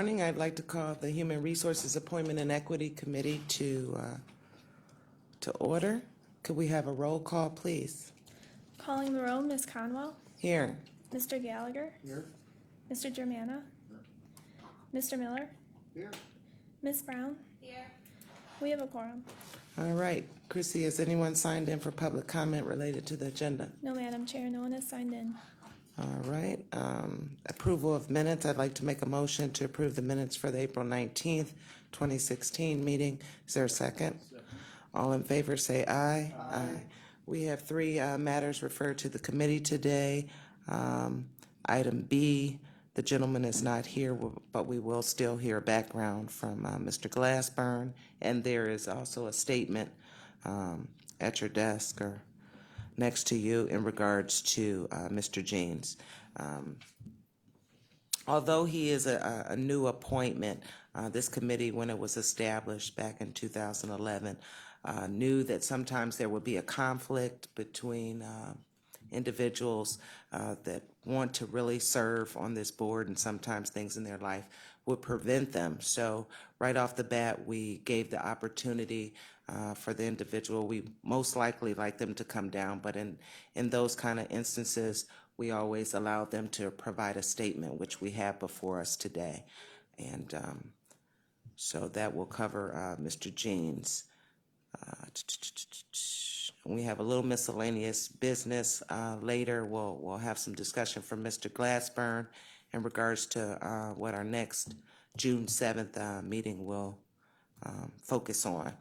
morning. I'd like to call the Human Resources Appointment and Equity Committee to order. Could we have a roll call, please? Calling the roll, Ms. Conwell. Here. Mr. Gallagher. Here. Mr. Germana. Mr. Miller. Here. Ms. Brown. Here. We have a quorum. All right. Chrissy, has anyone signed in for public comment related to the agenda? No, Madam Chair, no one has signed in. All right. Approval of minutes. I'd like to make a motion to approve the minutes for the April 19th, 2016 meeting. Is there a second? All in favor say aye. Aye. We have three matters referred to the committee today. Item B, the gentleman is not here, but we will still hear background from Mr. Glassburn, and there is also a statement at your desk or next to you in regards to Mr. Jeans. Although he is a new appointment, this committee, when it was established back in 2011, knew that sometimes there would be a conflict between individuals that want to really serve on this board, and sometimes things in their life would prevent them. So right off the bat, we gave the opportunity for the individual. We most likely like them to come down, but in those kind of instances, we always allow them to provide a statement, which we have before us today. And so that will cover Mr. Jeans. We have a little miscellaneous business later. We'll have some discussion from Mr. Glassburn in regards to what our next June 7th meeting will focus on.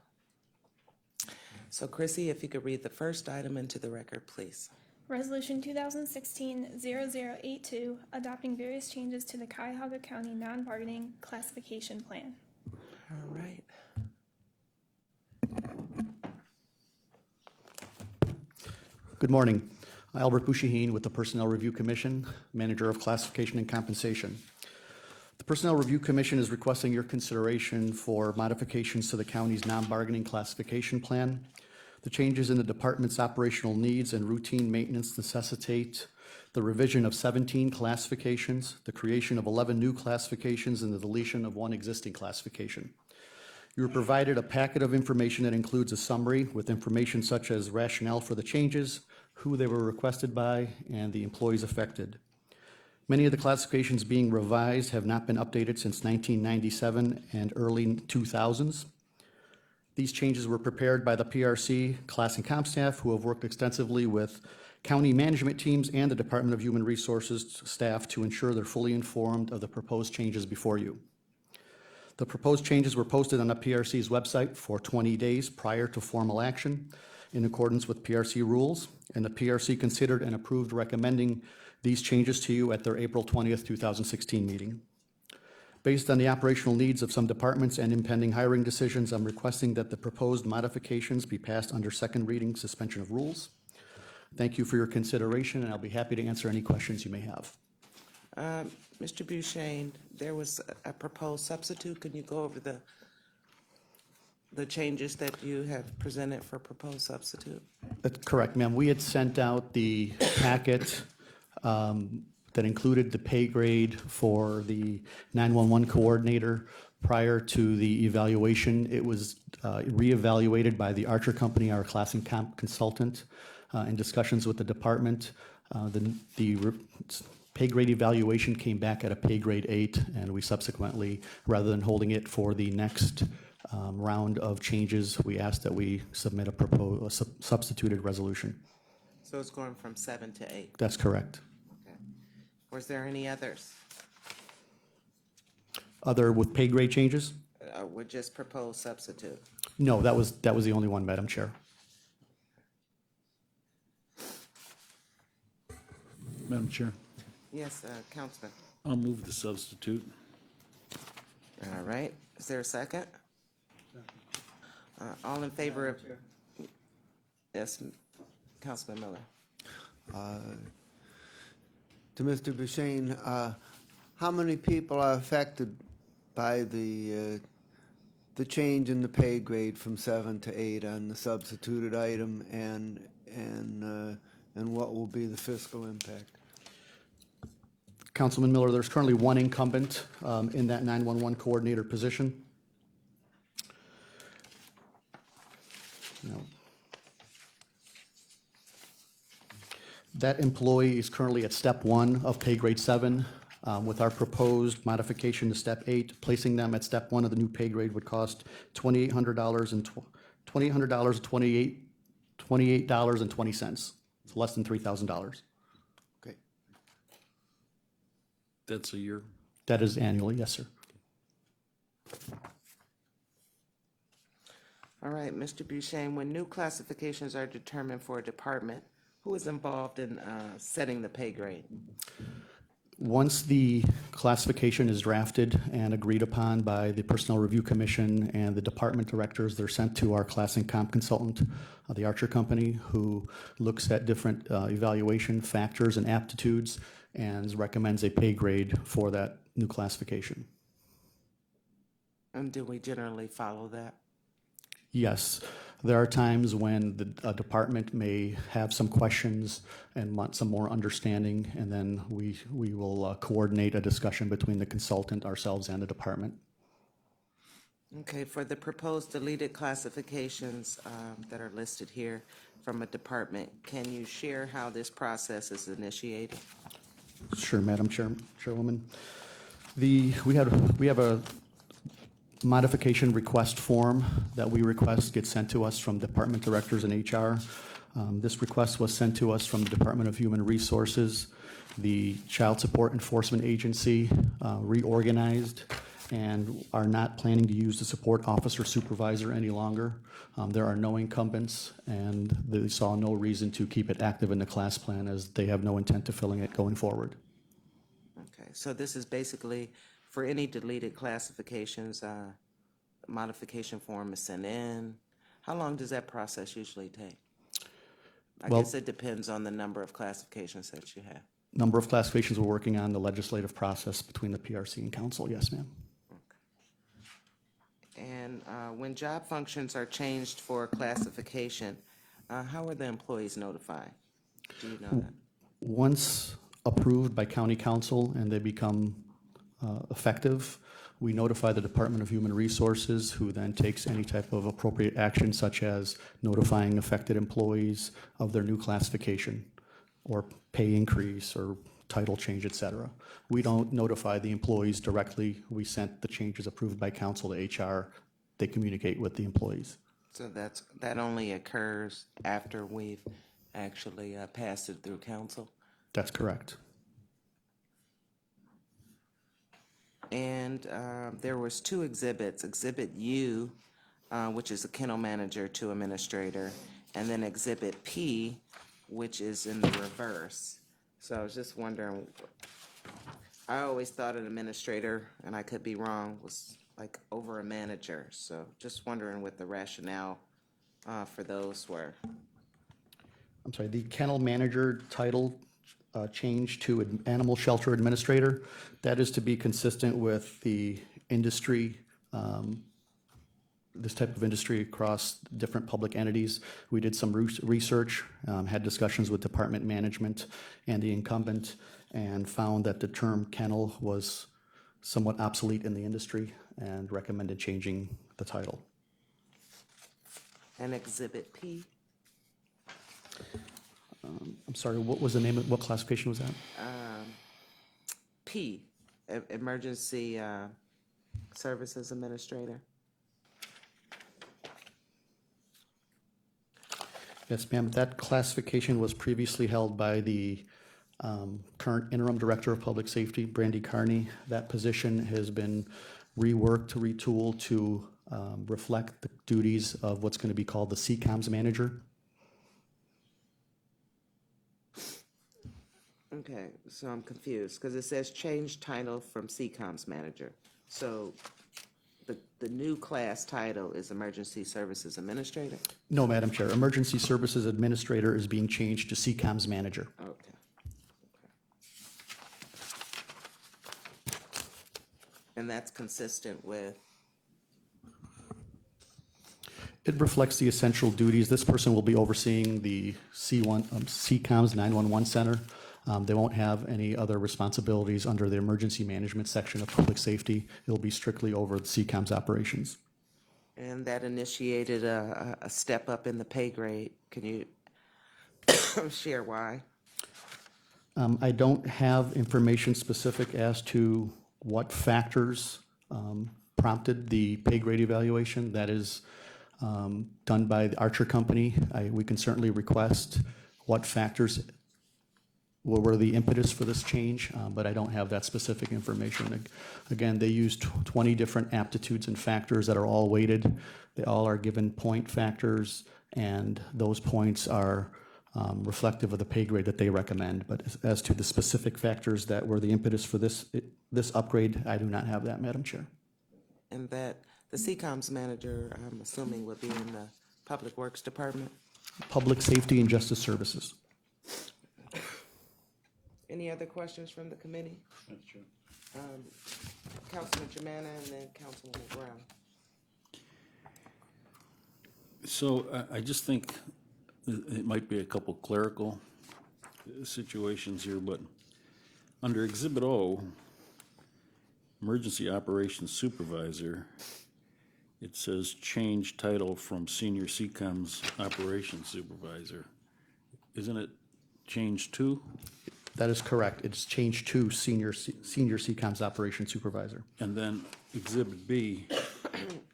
So Chrissy, if you could read the first item into the record, please. Resolution 2016-0082, adopting various changes to the Cuyahoga County non-bargaining classification plan. All right. Good morning. Albert Bouchahine with the Personnel Review Commission, Manager of Classification and Compensation. The Personnel Review Commission is requesting your consideration for modifications to the county's non-bargaining classification plan. The changes in the department's operational needs and routine maintenance necessitate the revision of 17 classifications, the creation of 11 new classifications, and the deletion of one existing classification. You were provided a packet of information that includes a summary with information such as rationale for the changes, who they were requested by, and the employees affected. Many of the classifications being revised have not been updated since 1997 and early 2000s. These changes were prepared by the PRC class and comp staff, who have worked extensively with county management teams and the Department of Human Resources staff to ensure they're fully informed of the proposed changes before you. The proposed changes were posted on the PRC's website for 20 days prior to formal action in accordance with PRC rules, and the PRC considered and approved recommending these changes to you at their April 20th, 2016 meeting. Based on the operational needs of some departments and impending hiring decisions, I'm requesting that the proposed modifications be passed under second reading suspension of rules. Thank you for your consideration, and I'll be happy to answer any questions you may have. Mr. Bouchahine, there was a proposed substitute. Can you go over the changes that you have presented for proposed substitute? That's correct, ma'am. We had sent out the packet that included the pay grade for the 911 coordinator prior to the evaluation. It was reevaluated by the Archer Company, our class and comp consultant, in discussions with the department. The pay grade evaluation came back at a pay grade 8, and we subsequently, rather than holding it for the next round of changes, we asked that we submit a substituted resolution. So it's going from 7 to 8. That's correct. Okay. Was there any others? Other with pay grade changes? With just proposed substitute? No, that was the only one, Madam Chair. Madam Chair, Yes, Councilman. I'll move the substitute. All right. Is there a second? All in favor of? Yes, Councilman Miller. To Mr. Bouchahine, how many people are affected by the change in the pay grade from 7 to 8 on the substituted item, and what will be the fiscal impact? Councilman Miller, there's currently one incumbent in that 911 coordinator position. Now, that employee is currently at step 1 of pay grade 7. With our proposed modification to step 8, placing them at step 1 of the new pay grade would cost $2,828.20. It's less than $3,000. Okay. That's a year. That is annually, yes, sir. All right, Mr. Buchanan, when new classifications are determined for a department, who is involved in setting the pay grade? Once the classification is drafted and agreed upon by the Personnel Review Commission and the department directors, they're sent to our class and comp consultant, the Archer Company, who looks at different evaluation factors and aptitudes and recommends a pay grade for that new classification. And do we generally follow that? Yes, there are times when the department may have some questions and want some more understanding, and then we will coordinate a discussion between the consultant, ourselves, and the department. Okay, for the proposed deleted classifications that are listed here from a department, can you share how this process is initiated? Sure, Madam Chairwoman. We have a modification request form that we request gets sent to us from department directors and HR. This request was sent to us from the Department of Human Resources. The Child Support Enforcement Agency reorganized and are not planning to use the support officer supervisor any longer. There are no incumbents, and they saw no reason to keep it active in the class plan, as they have no intent of filling it going forward. Okay, so this is basically for any deleted classifications, modification form is sent in. How long does that process usually take? I Well- guess it depends on the number of classifications that you have. Number of classifications, we're working on the legislative process between the PRC and council. Yes, ma'am. And when job functions are changed for classification, how are the employees notified? Do you know that? Once approved by county council and they become effective, we notify the Department of Human Resources, who then takes any type of appropriate action, such as notifying affected employees of their new classification or pay increase or title change, et cetera. We don't notify the employees directly. We sent the changes approved by council to HR. They communicate with the employees. So that only occurs after we've actually passed it through council? That's correct. And there was 2 exhibits, Exhibit U, which is a kennel manager to administrator, and then Exhibit P, which is in the reverse. So I was just wondering, I always thought an administrator, and I could be wrong, was like over a manager. So just wondering what the rationale for those were. I'm sorry, the kennel manager title changed to animal shelter administrator. That is to be consistent with the industry, this type of industry across different public entities. We did some research, had discussions with department management and the incumbent, and found that the term kennel was somewhat obsolete in the industry and recommended changing the title. And Exhibit P, I'm sorry, what was the name of, what classification was that? P, Emergency Services Administrator. Yes, ma'am. That classification was previously held by the current interim director of public safety, Brandy Carney. That position has been reworked, retooled to reflect the duties of what's going to be called the CCOMS manager. Okay, so I'm confused, because it says change title from CCOMS manager. So the new class title is Emergency Services Administrator? No, Madam Chair. Emergency Services Administrator is being changed to CCOMS manager. Okay. And that's consistent with, It reflects the essential duties. This person will be overseeing the CCOMS 911 center. They won't have any other responsibilities under the emergency management section of public safety. It'll be strictly over the CCOM's operations. And that initiated a step up in the pay grade. Can you share why? I don't have information specific as to what factors prompted the pay grade evaluation. That is done by the Archer Company. We can certainly request what factors were the impetus for this change, but I don't have that specific information. Again, they used 20 different aptitudes and factors that are all weighted. They all are given point factors, and those points are reflective of the pay grade that they recommend. But as to the specific factors that were the impetus for this upgrade, I do not have that, Madam Chair. And that the CCOM's manager, I'm assuming, would be in the Public Works Department? Public Safety and Justice Services. Any other questions from the committee? Councilman Germana and then Councilwoman Brown. So I just think it might be a couple clerical situations here, but under Exhibit O, Emergency Operations Supervisor, it says change title from Senior CCOM's Operations Supervisor. Isn't it change to? That is correct. It's changed to Senior CCOM's Operations Supervisor. And then Exhibit B,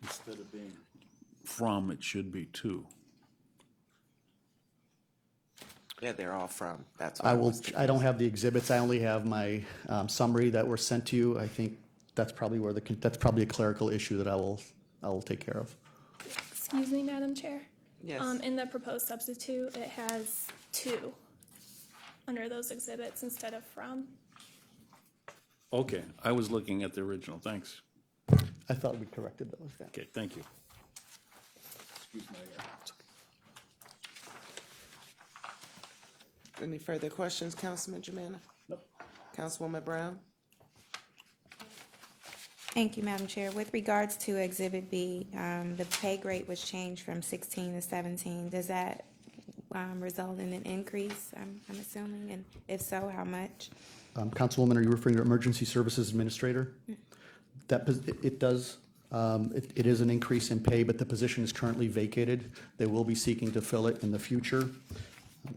instead of being from, it should be to. Yeah, they're all from. That's what I don't have the exhibits. I only have my summary that were sent to you. I think that's probably where that's probably a clerical issue that I will take care of. Excuse me, Madam Chair. Yes. In the proposed substitute, it has to under those exhibits instead of from. Okay, I was looking at the original, thanks. I thought we corrected those. Yeah. Okay, thank you. Any further questions, Councilman Germana? Nope. Councilwoman Brown? Thank you, Madam Chair. With regards to Exhibit B, the pay grade was changed from 16 to 17. Does that result in an increase, I'm assuming? And if so, how much? Councilwoman, are you referring to Emergency Services Administrator? It does. It is an increase in pay, but the position is currently vacated. They will be seeking to fill it in the future.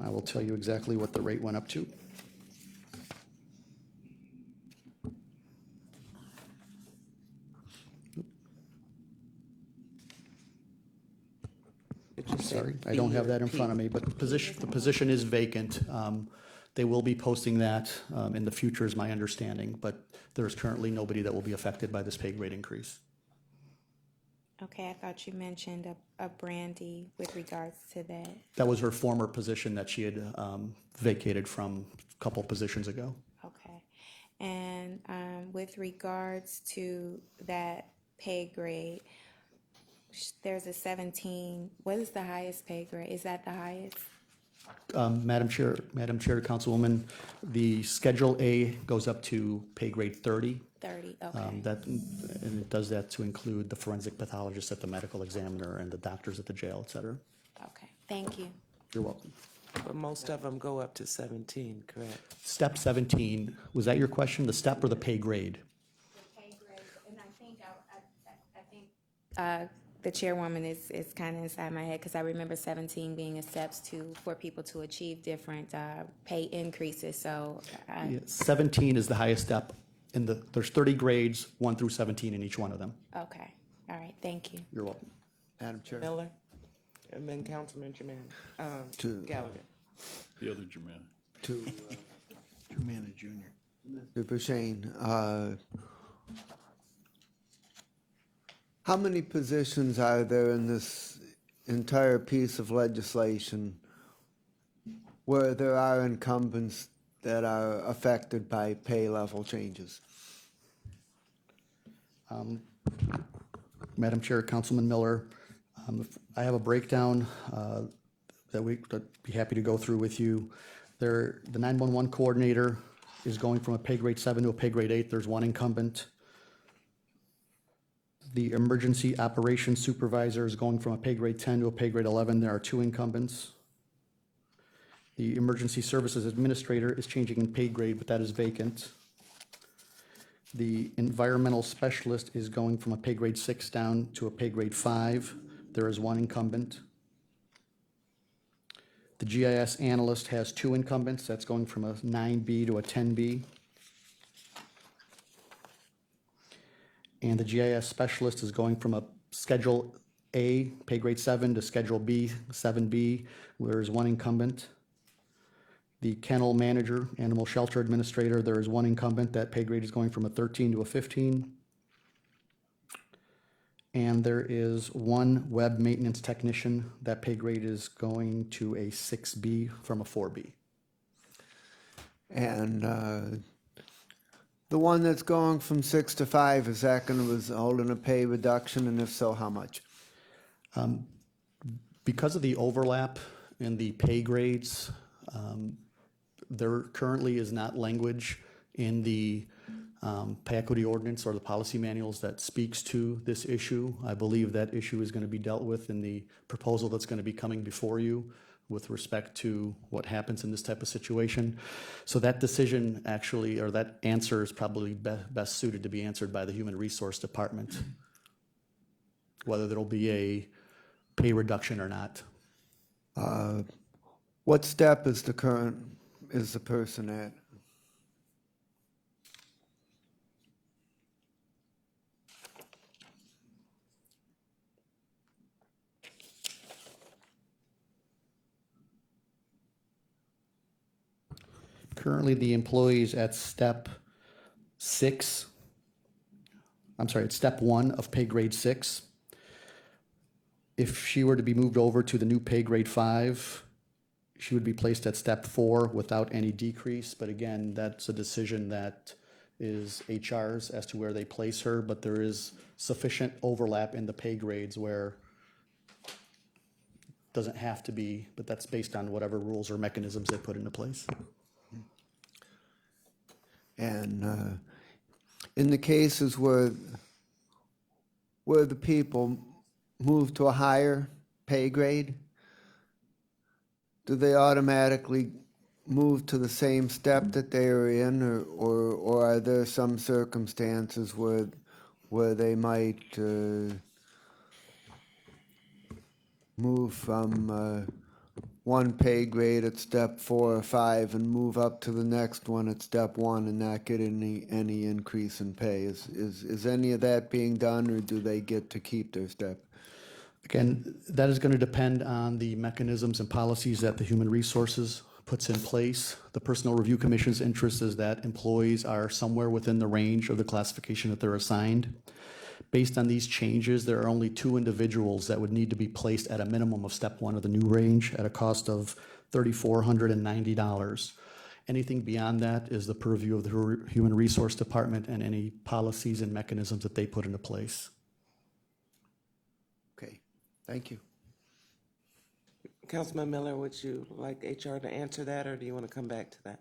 I will tell you exactly what the rate went up to. Sorry, I don't have that in front of me, but the position is vacant. They will be posting that in the future, is my understanding, but there's currently nobody that will be affected by this pay grade increase. Okay, I thought you mentioned a Brandy with regards to that. That was her former position that she had vacated from a couple positions ago. Okay. And with regards to that pay grade, there's a 17. What is the highest pay grade? Is that the highest? Madam Chair, Councilwoman, the Schedule A goes up to pay grade 30. 30, okay. And it does that to include the forensic pathologist at the medical examiner and the doctors at the jail, et cetera. Okay, thank you. You're welcome. But most of them go up to 17, correct? Step 17, was that your question, the step or the pay grade? The pay grade, and I think the chairwoman is kind of inside my head because I remember 17 being a steps for people to achieve different pay increases. So 17 is the highest step. There's 30 grades, 1 through 17 in each one of them. okay, all right, thank you. You're welcome. Madam Chair. Miller? And then Councilman Germana. Gallagher. The other Germana. To Germana Jr. Mr. Bushane, how many positions are there in this entire piece of legislation where there are incumbents that are affected by pay level changes? Madam Chair, Councilman Miller, I have a breakdown that I'd be happy to go through with you. The 911 coordinator is going from a pay grade 7 to a pay grade 8. There's one incumbent. The emergency operations supervisor is going from a pay grade 10 to a pay grade 11. There are 2 incumbents. The Emergency Services Administrator is changing in pay grade, but that is vacant. The Environmental Specialist is going from a pay grade 6 down to a pay grade 5. There is one incumbent. The GIS Analyst has 2 incumbents. That's going from a 9B to a 10B. And the GIS Specialist is going from a Schedule A, pay grade 7, to Schedule B, 7B, where there is one incumbent. The Kennel Manager, Animal Shelter Administrator, there is one incumbent. That pay grade is going from a 13 to a 15. And there is one Web Maintenance Technician. That pay grade is going to a 6B from a 4B. And the one that's going from 6 to 5, is that going to result in a pay reduction, and if so, how much? Because of the overlap in the pay grades, there currently is not language in the pay equity ordinance or the policy manuals that speaks to this issue. I believe that issue is going to be dealt with in the proposal that's going to be coming before you with respect to what happens in this type of situation. So that decision actually, or that answer is probably best suited to be answered by the Human Resource Department, whether there'll be a pay reduction or not. What step is the person at? Currently, the employee is at step 6. I'm sorry, it's step 1 of pay grade 6. If she were to be moved over to the new pay grade 5, she would be placed at step 4 without any decrease. But again, that's a decision that is HR's as to where they place her, but there is sufficient overlap in the pay grades where it doesn't have to be, but that's based on whatever rules or mechanisms they put into place. And in the cases where the people move to a higher pay grade, do they automatically move to the same step that they are in, or are there some circumstances where they might move from one pay grade at step 4 or 5 and move up to the next one at step 1 and not get any increase in pay? Is any of that being done, or do they get to keep their step? Again, that is going to depend on the mechanisms and policies that the Human Resources puts in place. The Personnel Review Commission's interest is that employees are somewhere within the range of the classification that they're assigned. Based on these changes, there are only 2 individuals that would need to be placed at a minimum of step 1 of the new range at a cost of $3,490. Anything beyond that is the purview of the Human Resource Department and any policies and mechanisms that they put into place. Okay, thank you. Councilman Miller, would you like HR to answer that, or do you want to come back to that?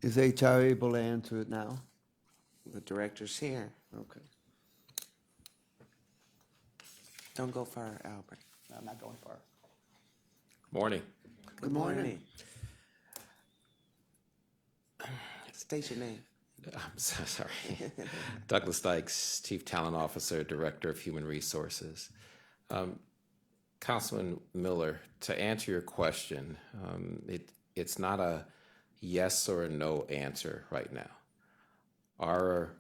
Is HR able to answer it now? The director's here. Okay. Don't go far, Albert. I'm not going far. Morning. Good morning. State your name. I'm so sorry. Douglas Dykes, Chief Talent Officer, Director of Human Resources. Councilman Miller, to answer your question, it's not a yes or a no answer right now. Our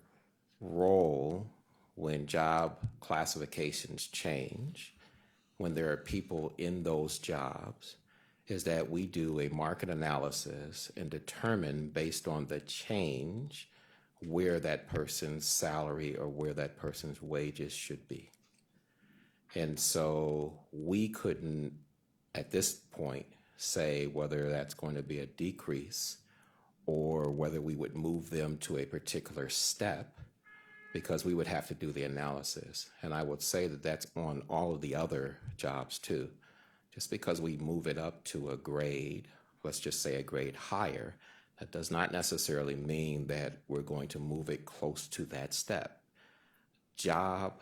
role when job classifications change, when there are people in those jobs, is that we do a market analysis and determine based on the change where that person's salary or where that person's wages should be. And so we couldn't, at this point, say whether that's going to be a decrease or whether we would move them to a particular step, because we would have to do the analysis. And I would say that that's on all of the other jobs too. Just because we move it up to a grade, let's just say a grade higher, that does not necessarily mean that we're going to move it close to that step. Job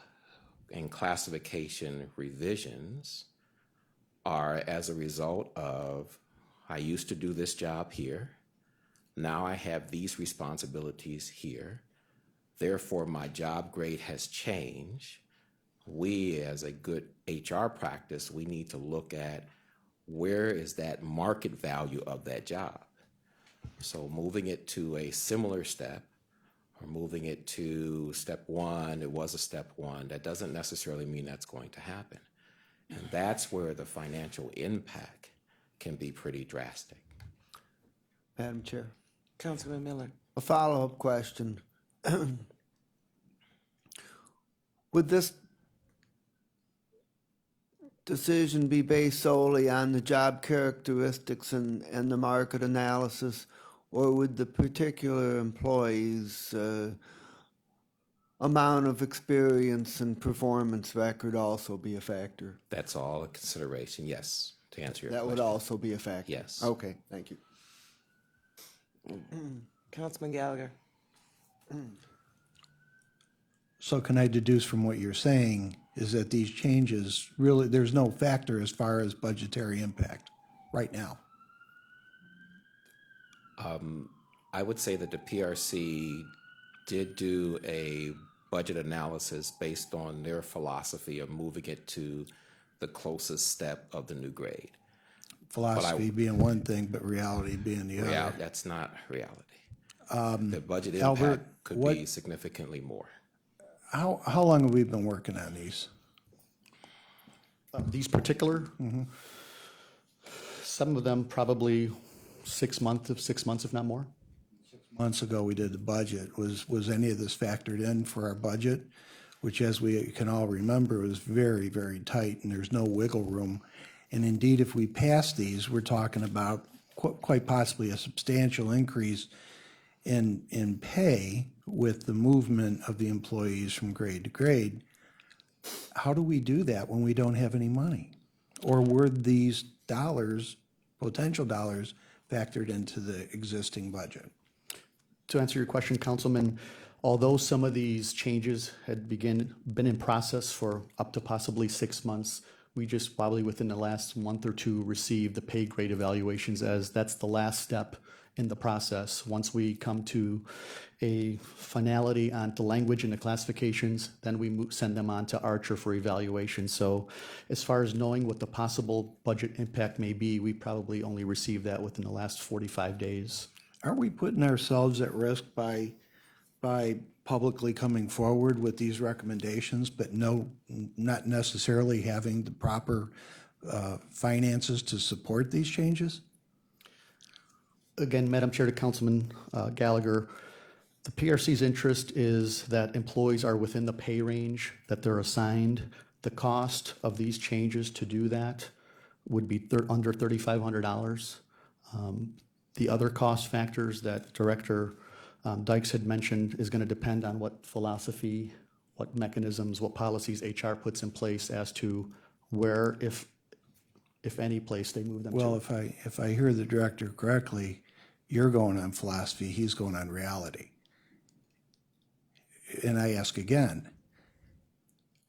and classification revisions are as a result of, I used to do this job here. Now I have these responsibilities here. Therefore, my job grade has changed. We, as a good HR practice, we need to look at where is that market value of that job. So moving it to a similar step, or moving it to step one, it was a step one, that doesn't necessarily mean that's going to happen. And that's where the financial impact can be pretty drastic. Madam Chair. Councilman Miller. A follow-up question. Would this decision be based solely on the job characteristics and the market analysis, or would the particular employee's amount of experience and performance record also be a factor? That's all a consideration, yes, to answer your That would question. also be a factor? Yes. Okay, thank you. Councilman Gallagher. So can I deduce from what you're saying is that these changes, really, there's no factor as far as budgetary impact right now? I would say that the PRC did do a budget analysis based on their philosophy of moving it to the closest step of the new grade. Philosophy being one thing, but reality being the other. That's not reality. The budget Albert, impact could what- be significantly more. How long have we been working on these? These particular, some of them probably 6 months, if not more. Months ago, we did the budget. Was any of this factored in for our budget? Which, as we can all remember, was very, very tight, and there's no wiggle room. And indeed, if we pass these, we're talking about quite possibly a substantial increase in pay with the movement of the employees from grade to grade. How do we do that when we don't have any money? Or were these dollars, potential dollars, factored into the existing budget? To answer your question, Councilman, although some of these changes had been in process for up to possibly 6 months, we just probably within the last month or two received the pay grade evaluations, as that's the last step in the process. Once we come to a finality on the language and the classifications, then we send them on to Archer for evaluation. So as far as knowing what the possible budget impact may be, we probably only received that within the last 45 days. Aren't we putting ourselves at risk by publicly coming forward with these recommendations, but not necessarily having the proper finances to support these changes? Again, Madam Chair to Councilman Gallagher, the PRC's interest is that employees are within the pay range that they're assigned. The cost of these changes to do that would be under $3,500. The other cost factors that Director Dykes had mentioned is going to depend on what philosophy, what mechanisms, what policies HR puts in place as to where, if any place, they move them to. Well, if I hear the director correctly, you're going on philosophy, he's going on reality. And I ask again,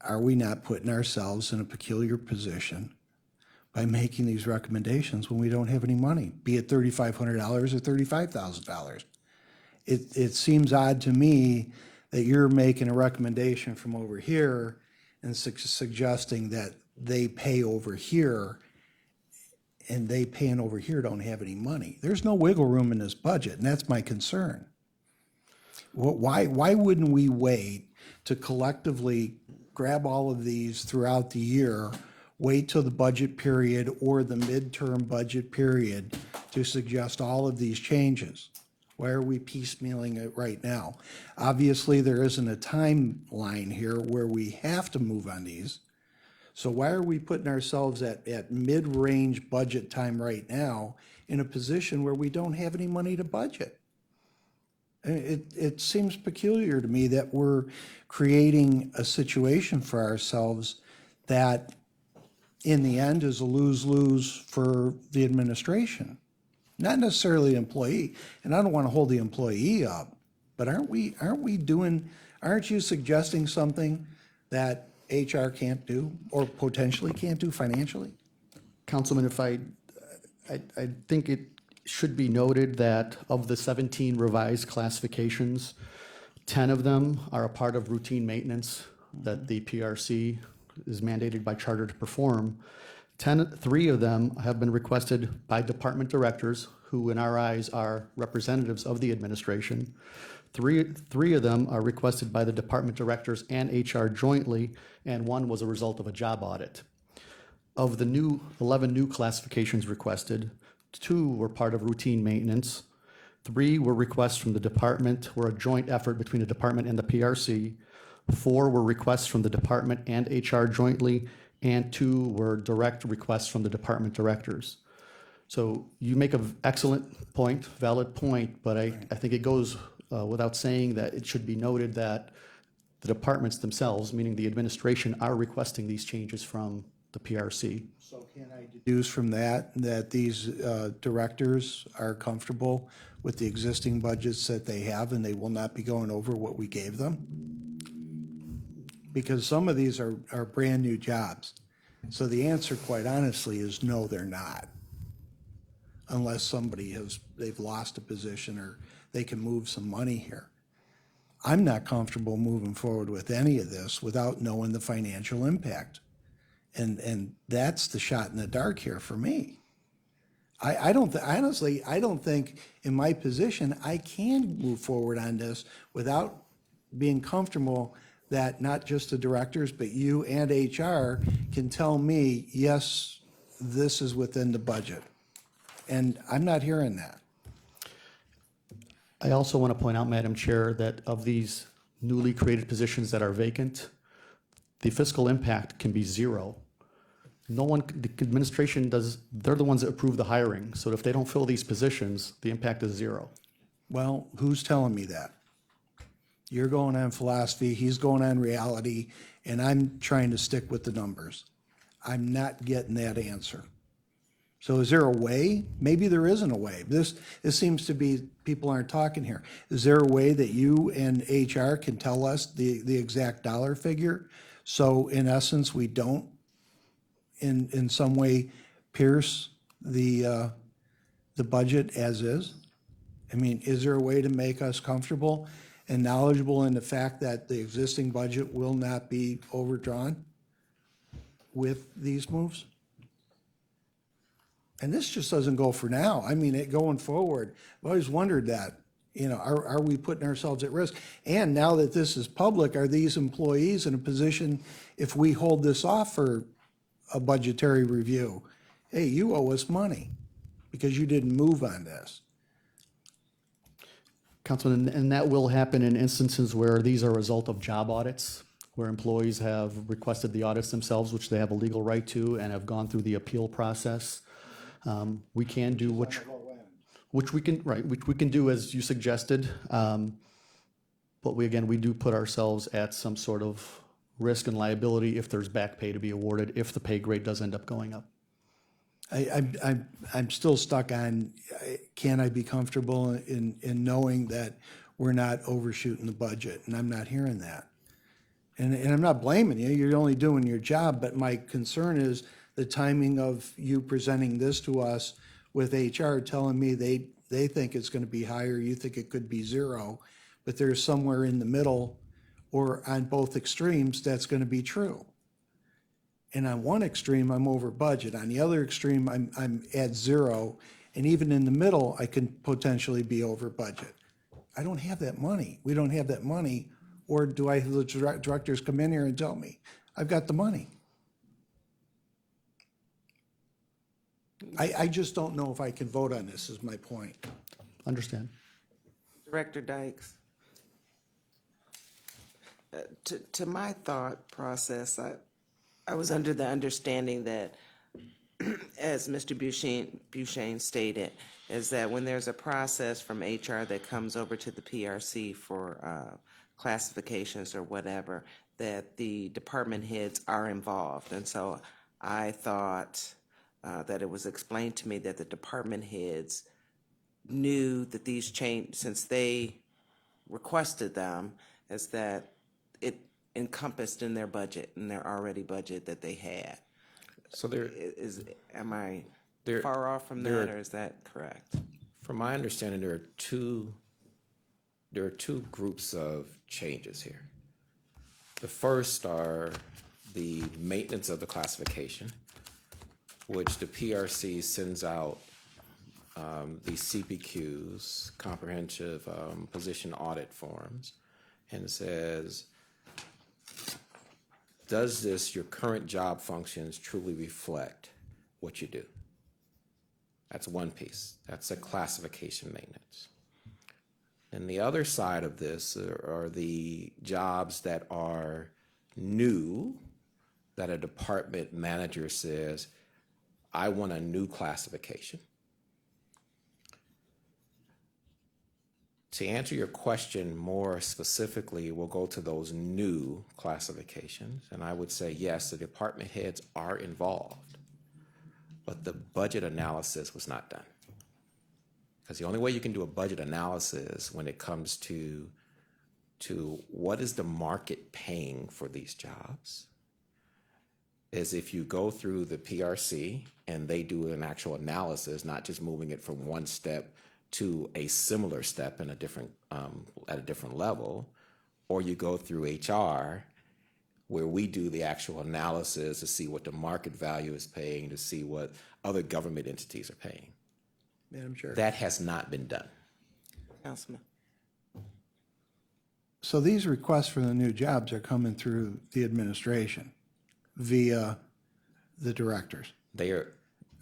are we not putting ourselves in a peculiar position by making these recommendations when we don't have any money, be it $3,500 or $35,000? It seems odd to me that you're making a recommendation from over here and suggesting that they pay over here, and they paying over here don't have any money. There's no wiggle room in this budget, and that's my concern. Why wouldn't we wait to collectively grab all of these throughout the year, wait till the budget period or the midterm budget period to suggest all of these changes? Why are we piecemealing it right now? Obviously, there isn't a timeline here where we have to move on these. So why are we putting ourselves at mid-range budget time right now in a position where we don't have any money to budget? It seems peculiar to me that we're creating a situation for ourselves that in the end is a lose-lose for the administration, not necessarily the employee. And I don't want to hold the employee up, but aren't you suggesting something that HR can't do or potentially can't do financially? Councilman, if I think it should be noted that of the 17 revised classifications, 10 of them are a part of routine maintenance that the PRC is mandated by charter to perform. 3 of them have been requested by department directors, who in our eyes are representatives of the administration. Three of them are requested by the department directors and HR jointly, and 1 was a result of a job audit. Of the 11 new classifications requested, 2 were part of routine maintenance. 3 were requests from the department, were a joint effort between the department and the PRC. 4 were requests from the department and HR jointly, and 2 were direct requests from the department directors. So you make an excellent point, valid point, but I think it goes without saying that it should be noted that the departments themselves, meaning the administration, are requesting these changes from the PRC. So can I deduce from that these directors are comfortable with the existing budgets that they have and they will not be going over what we gave them? Because some of these are brand-new jobs. So the answer, quite honestly, is no, they're not. Unless they've lost a position or they can move some money here. I'm not comfortable moving forward with any of this without knowing the financial impact. And that's the shot in the dark here for me. Honestly, I don't think in my position I can move forward on this without being comfortable that not just the directors, but you and HR can tell me, yes, this is within the budget. And I'm not hearing that. I also want to point out, Madam Chair, that of these newly created positions that are vacant, the fiscal impact can be 0. No one, the administration they're the ones that approve the hiring. So if they don't fill these positions, the impact is 0. Well, who's telling me that? You're going on philosophy, he's going on reality, and I'm trying to stick with the numbers. I'm not getting that answer. So is there a way? Maybe there isn't a way. This seems to be, people aren't talking here. Is there a way that you and HR can tell us the exact dollar figure? So in essence, we don't in some way pierce the budget as is? I mean, is there a way to make us comfortable and knowledgeable in the fact that the existing budget will not be overdrawn with these moves? And this just doesn't go for now. I mean, going forward, I've always wondered that, are we putting ourselves at risk? And now that this is public, are these employees in a position, if we hold this off for a budgetary review, hey, you owe us money because you didn't move on this? Councilman, and that will happen in instances where these are a result of job audits, where employees have requested the audits themselves, which they have a legal right to, and have gone through the appeal process. We can do which we can do as you suggested. But we do put ourselves at some sort of risk and liability if there's back pay to be awarded, if the pay grade does end up going up. I'm still stuck on, can I be comfortable in knowing that we're not overshooting the budget? And I'm not hearing that. And I'm not blaming you, you're only doing your job, but my concern is the timing of you presenting this to us with HR telling me they think it's gonna be higher, you think it could be 0, but there's somewhere in the middle or on both extremes that's gonna be true. And on one extreme, I'm over budget. On the other extreme, I'm at 0. And even in the middle, I can potentially be over budget. I don't have that money. We don't have that money. Or do I have the directors come in here and tell me, I've got the money? I just don't know if I can vote on this, is my point. Understand. Director Dykes? To my thought process, I was under the understanding that, as Mr. Buchanan stated, is that when there's a process from HR that comes over to the PRC for classifications or whatever, that the department heads are involved. And so I thought that it was explained to me that the department heads knew that these change, since they requested them, is that it encompassed in their budget, in their already budget that they had. So there, Am I There- far off from there that, are- or is that correct? from my understanding, there are two groups of changes here. The first are the maintenance of the classification, which the PRC sends out the CPQs, comprehensive position audit forms, and says, does your current job functions truly reflect what you do? That's one piece. That's a classification maintenance. And the other side of this are the jobs that are new, that a department manager says, I want a new classification. To answer your question more specifically, we'll go to those new classifications. And I would say, yes, the department heads are involved, but the budget analysis was not done. Because the only way you can do a budget analysis when it comes to what is the market paying for these jobs is if you go through the PRC and they do an actual analysis, not just moving it from one step to a similar step in a different at a different level, or you go through HR where we do the actual analysis to see what the market value is paying, to see what other government entities are paying. Madam Chair. That has not been done. Councilman? So these requests for the new jobs are coming through the administration via the directors. They are,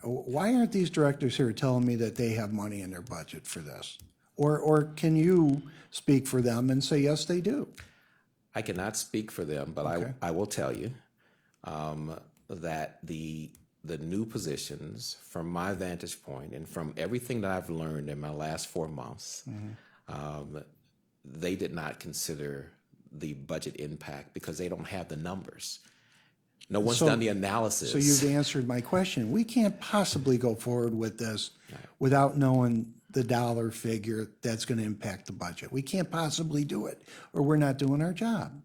Why aren't these directors here telling me that they have money in their budget for this? Or can you speak for them and say, yes, they do? I cannot speak for them, but Okay. I will tell you that the new positions, from my vantage point and from everything that I've learned in my last 4 months, they did not consider the budget impact because they don't have the numbers. No one's So- done the analysis. So you've answered my question. We can't possibly go forward with this without knowing the dollar figure that's going to impact the budget. We can't possibly do it, or we're not doing our job.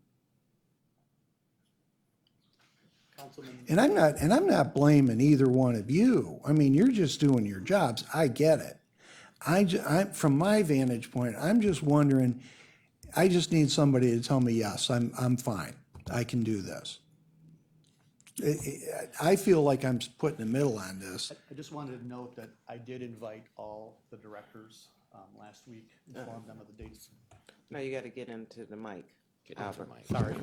And I'm not blaming either one of you. I mean, you're just doing your jobs. I get it. From my vantage point, I'm just wondering, I just need somebody to tell me, yes, I'm fine. I can do this. I feel like I'm put in the middle on this. I just wanted to note that I did invite all the directors last week, inform them of the dates. No, you got to get into the mic. Albert. Sorry.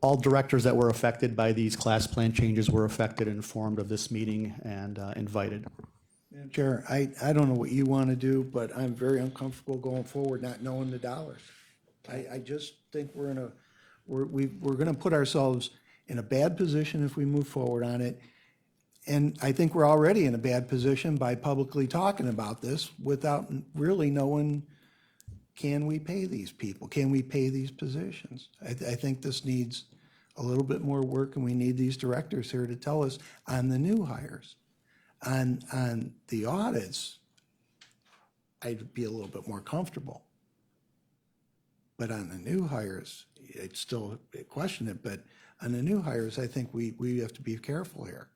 All directors that were affected by these class plan changes were affected and informed of this meeting and invited. Madam Chair, I don't know what you want to do, but I'm very uncomfortable going forward not knowing the dollars. I just think we're gonna put ourselves in a bad position if we move forward on it. And I think we're already in a bad position by publicly talking about this without really knowing, can we pay these people? Can we pay these positions? I think this needs a little bit more work, and we need these directors here to tell us on the new hires. On the audits, I'd be a little bit more comfortable. But on the new hires, it's still a question it, but on the new hires, I think we have to be careful here.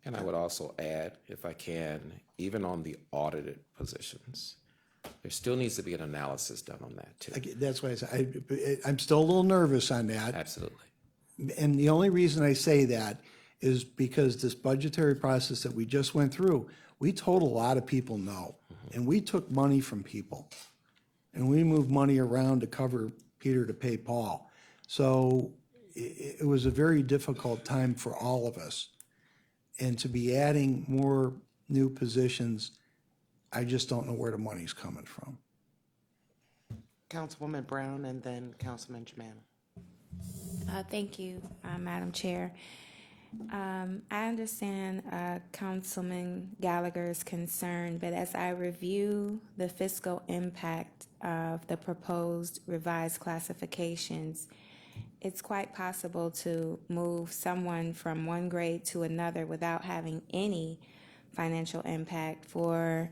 And I would also add, if I can, even on the audited positions, there still needs to be an analysis done on that too. That's why I say, I'm still a little nervous on that. Absolutely. And the only reason I say that is because this budgetary process that we just went through, we told a lot of people no. And we took money from people. And we moved money around to cover Peter to pay Paul. So it was a very difficult time for all of us. And to be adding more new positions, I just don't know where the money's coming from. Councilwoman Brown and then Councilman Germano. Thank you, Madam Chair. I understand Councilman Gallagher's concern, but as I review the fiscal impact of the proposed revised classifications, it's quite possible to move someone from one grade to another without having any financial impact. For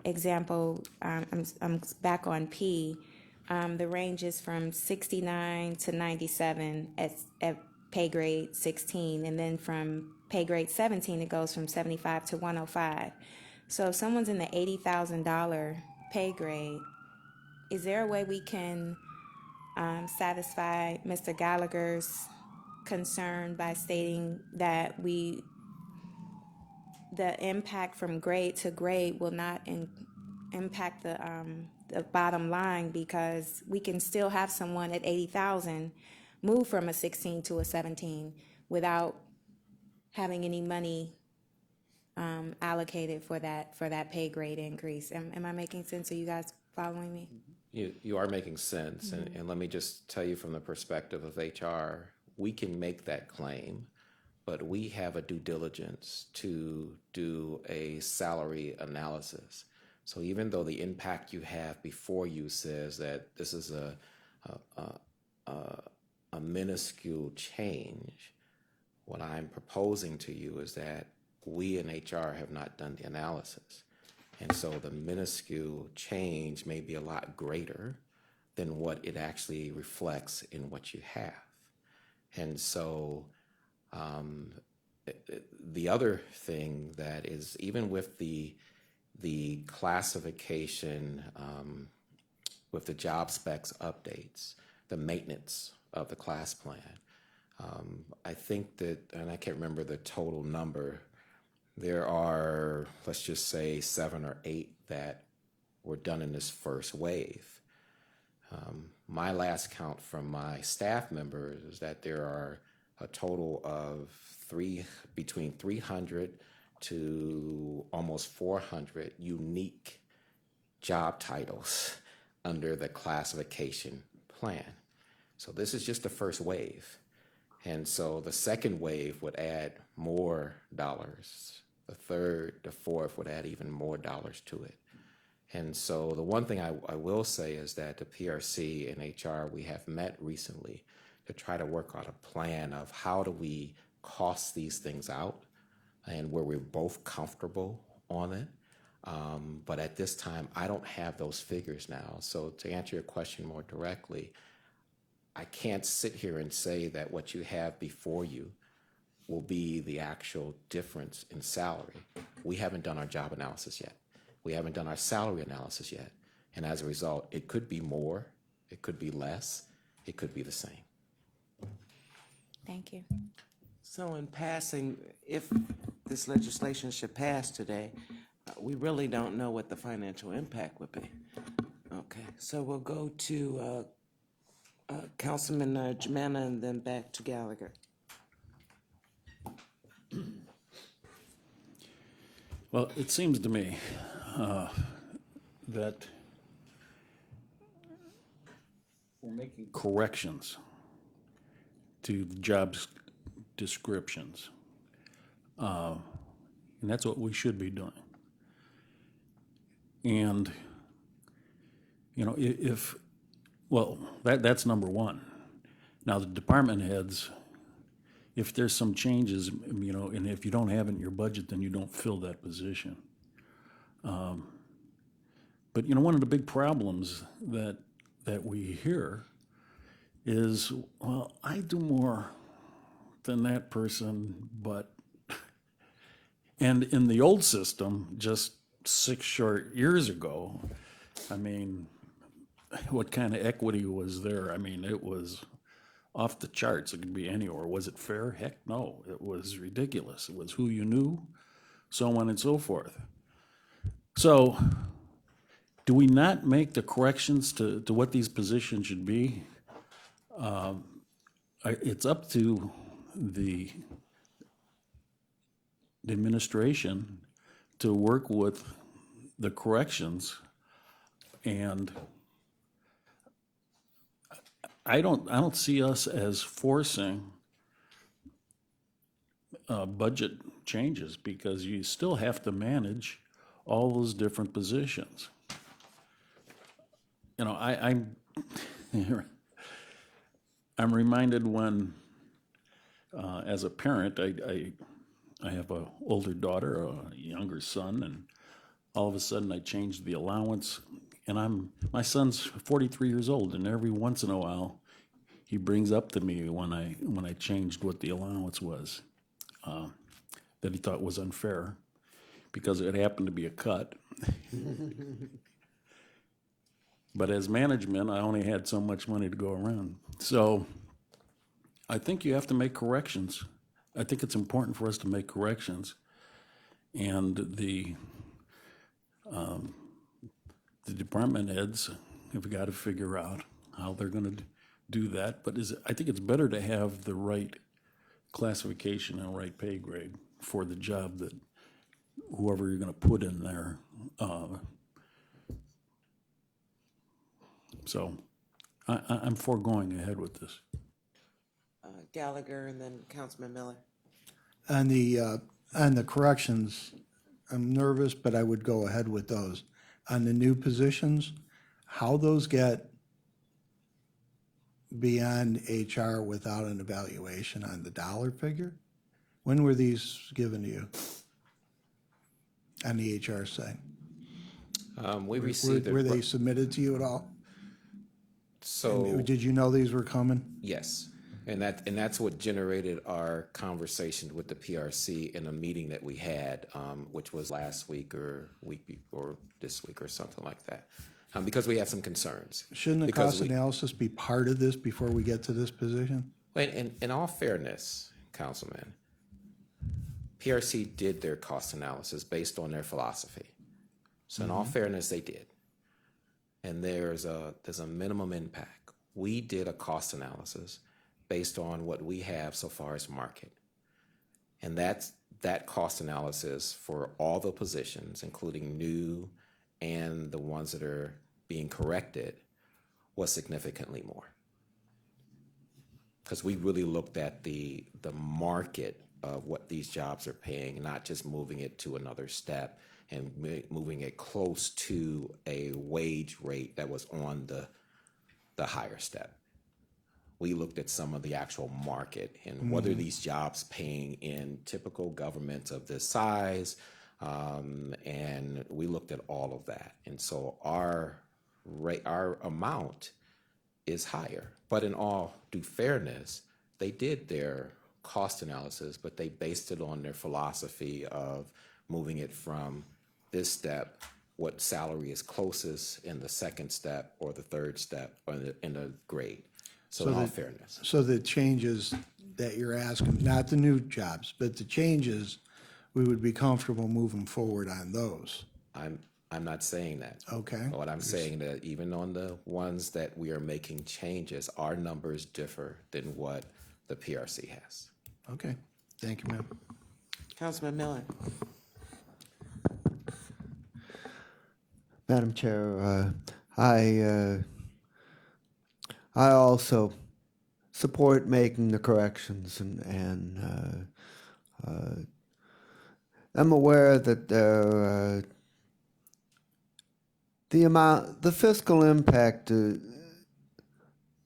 example, I'm back on P. the range is from 69 to 97 at pay grade 16, and then from pay grade 17, it goes from 75 to 105. So if someone's in the $80,000 pay grade, is there a way we can satisfy Mr. Gallagher's concern by stating that the impact from grade to grade will not impact the bottom line, because we can still have someone at 80,000 move from a 16 to a 17 without having any money allocated for that pay grade increase. Am I making sense? Are you guys following me? You are making sense, and let me just tell you from the perspective of HR, we can make that claim, but we have a due diligence to do a salary analysis. So even though the impact you have before you says that this is a minuscule change, what I'm proposing to you is that we in HR have not done the analysis. And so the minuscule change may be a lot greater than what it actually reflects in what you have. And so the other thing that is, even with the classification, with the job specs updates, the maintenance of the class plan, I think that, and I can't remember the total number, there are, let's just say, 7 or 8 that were done in this first wave. My last count from my staff members is that there are a total of between 300 to almost 400 unique job titles under the classification plan. So this is just the first wave. And so the second wave would add more dollars. The third, the fourth would add even more dollars to it. And so the one thing I will say is that the PRC and HR, we have met recently to try to work on a plan of how do we cost these things out and where we're both comfortable on it. But at this time, I don't have those figures now. So to answer your question more directly, I can't sit here and say that what you have before you will be the actual difference in salary. We haven't done our job analysis yet. We haven't done our salary analysis yet. And as a result, it could be more, it could be less, it could be the same. Thank you. So in passing, if this legislation should pass today, we really don't know what the financial impact would be. Okay, so we'll go to Councilman Jimena and then back to Gallagher. Well, it seems to me that we're making corrections to the job descriptions. And that's what we should be doing. And, you know, that's number one. Now, the department heads, if there's some changes, you know, and if you don't have it in your budget, then you don't fill that position. But, you know, one of the big problems that we hear is, well, I do more than that person, but, and in the old system, just 6 short years ago, I mean, what kind of equity was there? I mean, it was off the charts. It could be anywhere. Was it fair? Heck no. It was ridiculous. It was who you knew, so on and so forth. So, do we not make the corrections to what these positions should be? It's up to the administration to work with the corrections, and I don't see us as forcing budget changes, because you still have to manage all those different positions. You know, I'm reminded when, as a parent, I have an older daughter, a younger son, and all of a sudden I changed the allowance, And my son's 43 years old, and every once in a while, he brings up to me when I changed what the allowance was, that he thought was unfair, because it happened to be a cut. But as management, I only had so much money to go around. So I think you have to make corrections. I think it's important for us to make corrections. And the department heads have got to figure out how they're going to do that. But I think it's better to have the right classification and right pay grade for the job that whoever you're going to put in there. So I'm for going ahead with this. Gallagher and then Councilman Miller. On the corrections, I'm nervous, but I would go ahead with those. On the new positions, how those get beyond HR without an evaluation on the dollar figure? When were these given to you on the HR side? We received Were they submitted to you at all? So Did you know these were coming? yes, and that's what generated our conversation with the PRC in a meeting that we had, which was last week or this week or something like that, because we had some concerns. Shouldn't the Because cost analysis be part of this before we get to this position? In all fairness, Councilman, PRC did their cost analysis based on their philosophy. So in all fairness, they did. And there's a minimum impact. We did a cost analysis based on what we have so far as market. And that cost analysis for all the positions, including new and the ones that are being corrected, was significantly more. Because we really looked at the market of what these jobs are paying, not just moving it to another step and moving it close to a wage rate that was on the higher step. We looked at some of the actual market and what are these jobs paying in typical governments of this size, and we looked at all of that. And so our amount is higher. But in all due fairness, they did their cost analysis, but they based it on their philosophy of moving it from this step, what salary is closest in the second step or the third step or in the grade. So in all fairness. So the changes that you're asking, not the new jobs, but the changes, we would be comfortable moving forward on those. I'm not saying that. Okay. What I'm saying that even on the ones that we are making changes, our numbers differ than what the PRC has. Okay. Thank you, ma'am. Councilman Miller. Madam Chair, I also support making the corrections, and I'm aware that the fiscal impact, the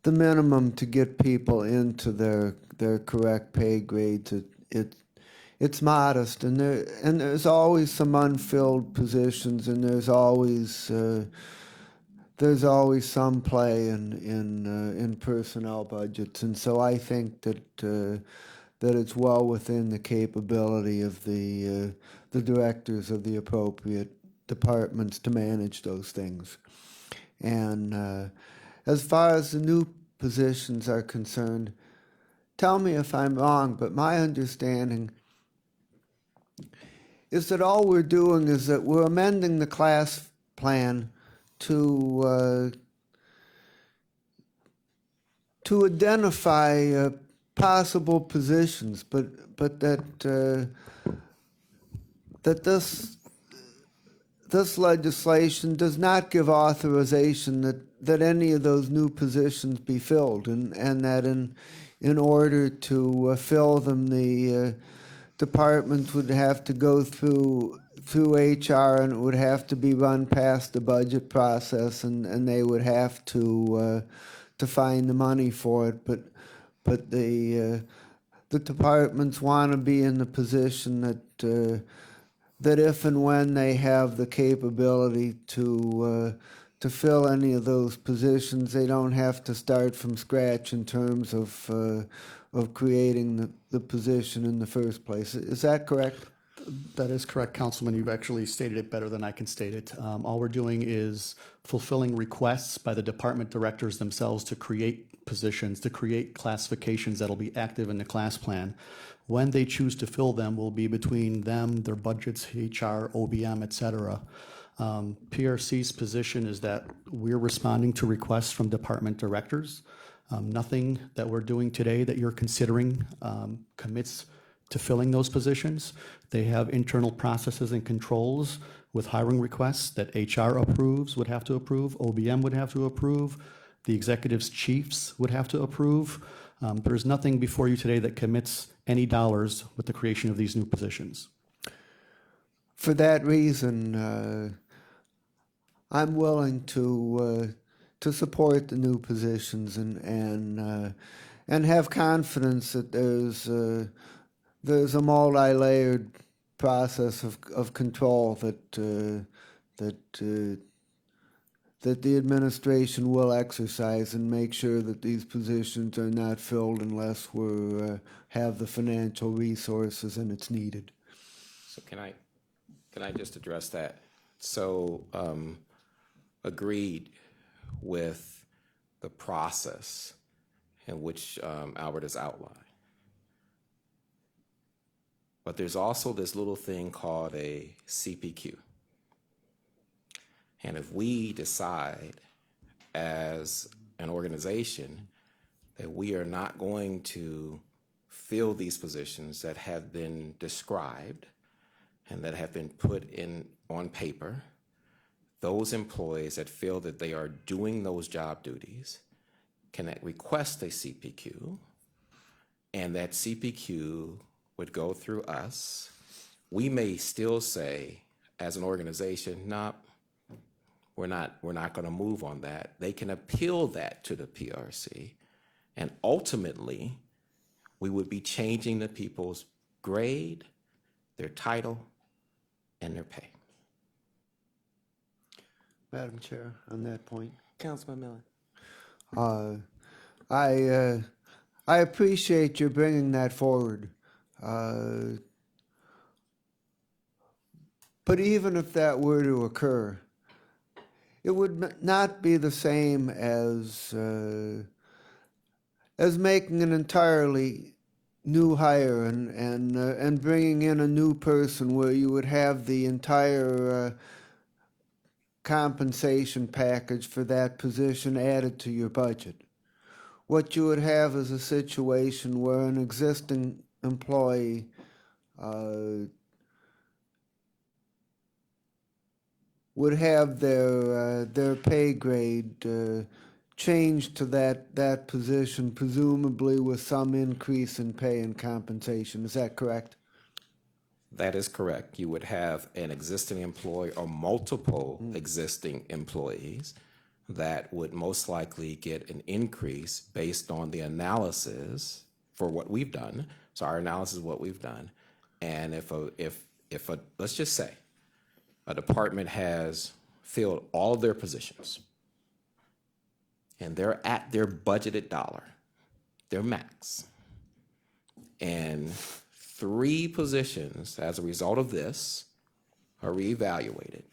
minimum to get people into their correct pay grades, it's modest, and there's always some unfilled positions, and there's always some play in personnel budgets, and so I think that it's well within the capability of the directors of the appropriate departments to manage those things. And as far as the new positions are concerned, tell me if I'm wrong, but my understanding is that all we're doing is that we're amending the class plan to identify possible positions, but that this legislation does not give authorization that any of those new positions be filled, and that in order to fill them, the departments would have to go through HR, and it would have to be run past the budget process, and they would have to find the money for it. But the departments want to be in the position that if and when they have the capability to to fill any of those positions. They don't have to start from scratch in terms of creating the position in the first place. Is that correct? That is correct, Councilman. You've actually stated it better than I can state it. All we're doing is fulfilling requests by the department directors themselves to create positions, to create classifications that'll be active in the class plan. When they choose to fill them will be between them, their budgets, HR, OBM, et cetera. PRC's position is that we're responding to requests from department directors. Nothing that we're doing today that you're considering commits to filling those positions. They have internal processes and controls with hiring requests that HR approves, would have to approve, OBM would have to approve, the executive's chiefs would have to approve. There's nothing before you today that commits any dollars with the creation of these new positions. For that reason, I'm willing to support the new positions and have confidence that there's a multi-layered process of control that the administration will exercise and make sure that these positions are not filled unless we have the financial resources and it's needed. So can I just address that? So agreed with the process in which Albert has outlined. But there's also this little thing called a CPQ. And if we decide as an organization that we are not going to fill these positions that have been described and that have been put in on paper, those employees that feel that they are doing those job duties can request a CPQ, and that CPQ would go through us. We may still say, as an organization, no, we're not going to move on that. They can appeal that to the PRC, and ultimately, we would be changing the people's grade, their title, and their pay. Madam Chair, on that point. Councilman Miller. I appreciate you bringing that forward. But even if that were to occur, it would not be the same as making an entirely new hire and bringing in a new person where you would have the entire compensation package for that position added to your budget. What you would have is a situation where an existing employee would have their pay grade changed to that position, presumably with some increase in pay and compensation. Is that correct? That is correct. You would have an existing employee or multiple existing employees that would most likely get an increase based on the analysis for what we've done. So our analysis is what we've done. And if let's just say a department has filled all of their positions and they're at their budgeted dollar, their max, and 3 positions as a result of this are reevaluated.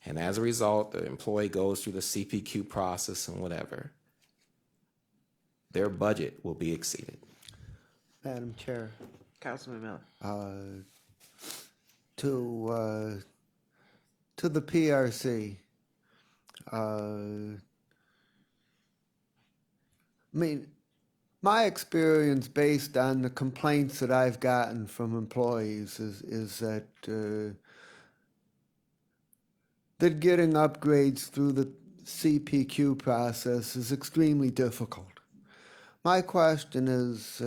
And as a result, the employee goes through the CPQ process and whatever, their budget will be exceeded. Madam Chair, Councilman Miller. to the PRC, I mean, my experience based on the complaints that I've gotten from employees is that that getting upgrades through the CPQ process is extremely difficult. My question is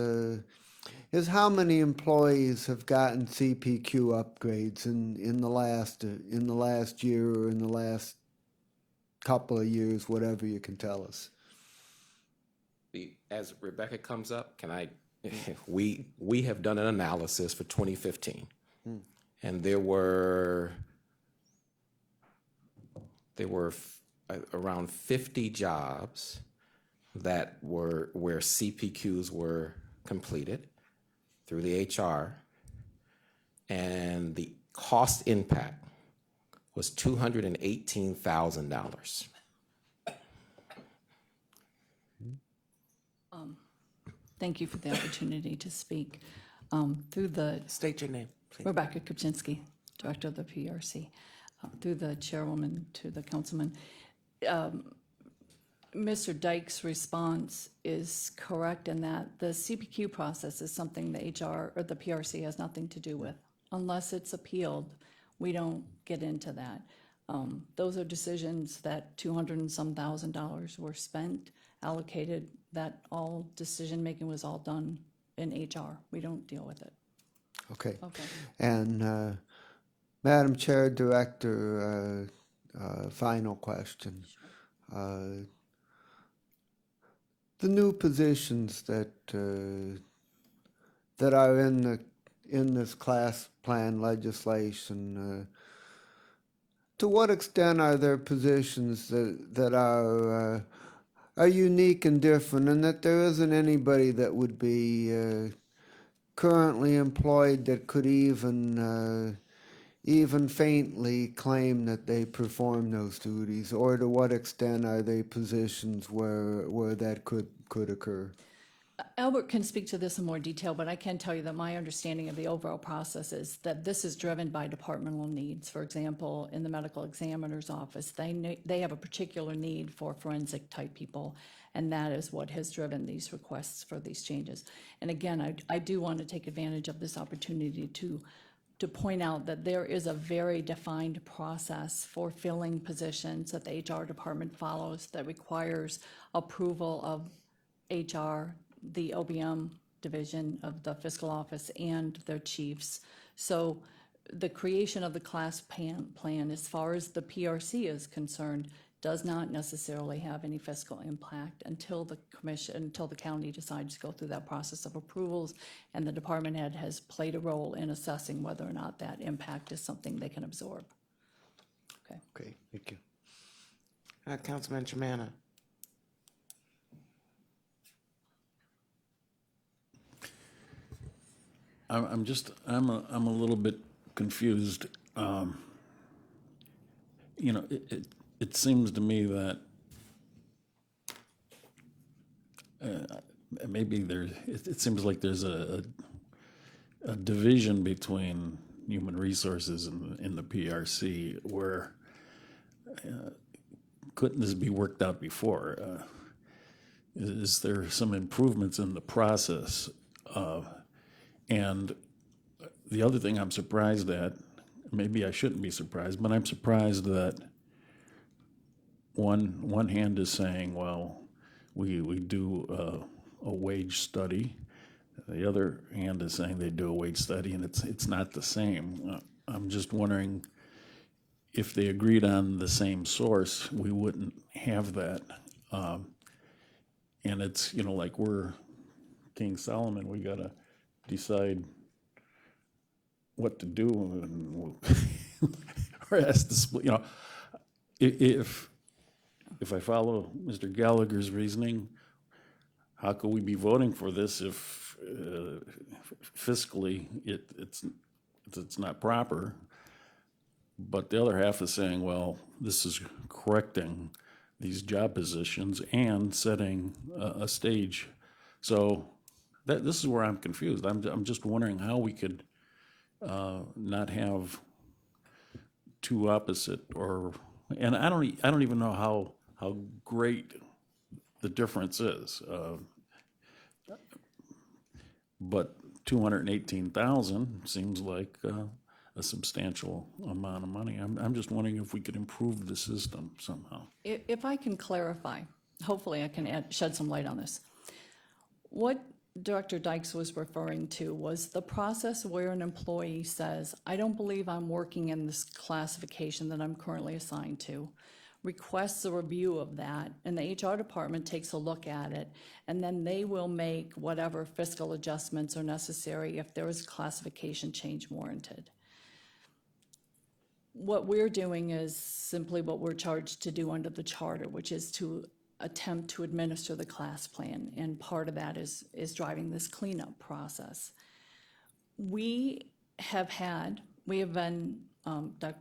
how many employees have gotten CPQ upgrades in the last year or in the last couple of years, whatever you can tell us. As Rebecca comes up, we have done an analysis for 2015, and there were there were around 50 jobs that were where CPQs were completed through the HR, and the cost impact was $218,000. Thank you for the opportunity to speak. Through the State your name, please. Rebecca Kupczynski, Director of the PRC. Through the chairwoman to the councilman. Mr. Dyke's response is correct in that the CPQ process is something the HR or the PRC has nothing to do with. Unless it's appealed, we don't get into that. Those are decisions that 200 and some $1,000 were spent, allocated, that all decision-making was all done in HR. We don't deal with it. Okay. Okay. And Madam Chair, Director, final question. The new positions that that are in this class plan legislation, to what extent are there positions that are unique and different, and that there isn't anybody that would be currently employed that could even faintly claim that they perform those duties, or to what extent are they positions where that could occur? Albert can speak to this in more detail, but I can tell you that my understanding of the overall process is that this is driven by departmental needs. For example, in the medical examiner's office, they have a particular need for forensic type people, and that is what has driven these requests for these changes. And again, I do want to take advantage of this opportunity to point out that there is a very defined process for filling positions that the HR department follows that requires approval of HR, the OBM division of the fiscal office, and their chiefs. So the creation of the class plan, as far as the PRC is concerned, does not necessarily have any fiscal impact until the county decides to go through that process of approvals, and the department head has played a role in assessing whether or not that impact is something they can absorb. Okay. Okay, thank you. Councilman Germana. I'm a little bit confused. It seems to me that maybe it seems like there's a division between human resources in the PRC where couldn't this be worked out before? Is there some improvements in the process? And the other thing I'm surprised at, maybe I shouldn't be surprised, but I'm surprised that one hand is saying, well, we do a wage study. The other hand is saying they do a wage study, and it's not the same. I'm just wondering if they agreed on the same source, we wouldn't have that. And it's, like we're King Solomon, we gotta decide what to do, and or has to split. If I follow Mr. Gallagher's reasoning, how could we be voting for this if fiscally it's not proper? But the other half is saying, well, this is correcting these job positions and setting a stage. So this is where I'm confused. I'm just wondering how we could not have two opposite, and I don't even know how great the difference is. But 218,000 seems like a substantial amount of money. I'm just wondering if we could improve the system somehow. If I can clarify, hopefully I can shed some light on this. What Director Dykes was referring to was the process where an employee says, I don't believe I'm working in this classification that I'm currently assigned to, requests a review of that, and the HR department takes a look at it, and then they will make whatever fiscal adjustments are necessary if there is a classification change warranted. what we're doing is simply what we're charged to do under the charter, which is to attempt to administer the class plan, and part of that is driving this cleanup process. We have been,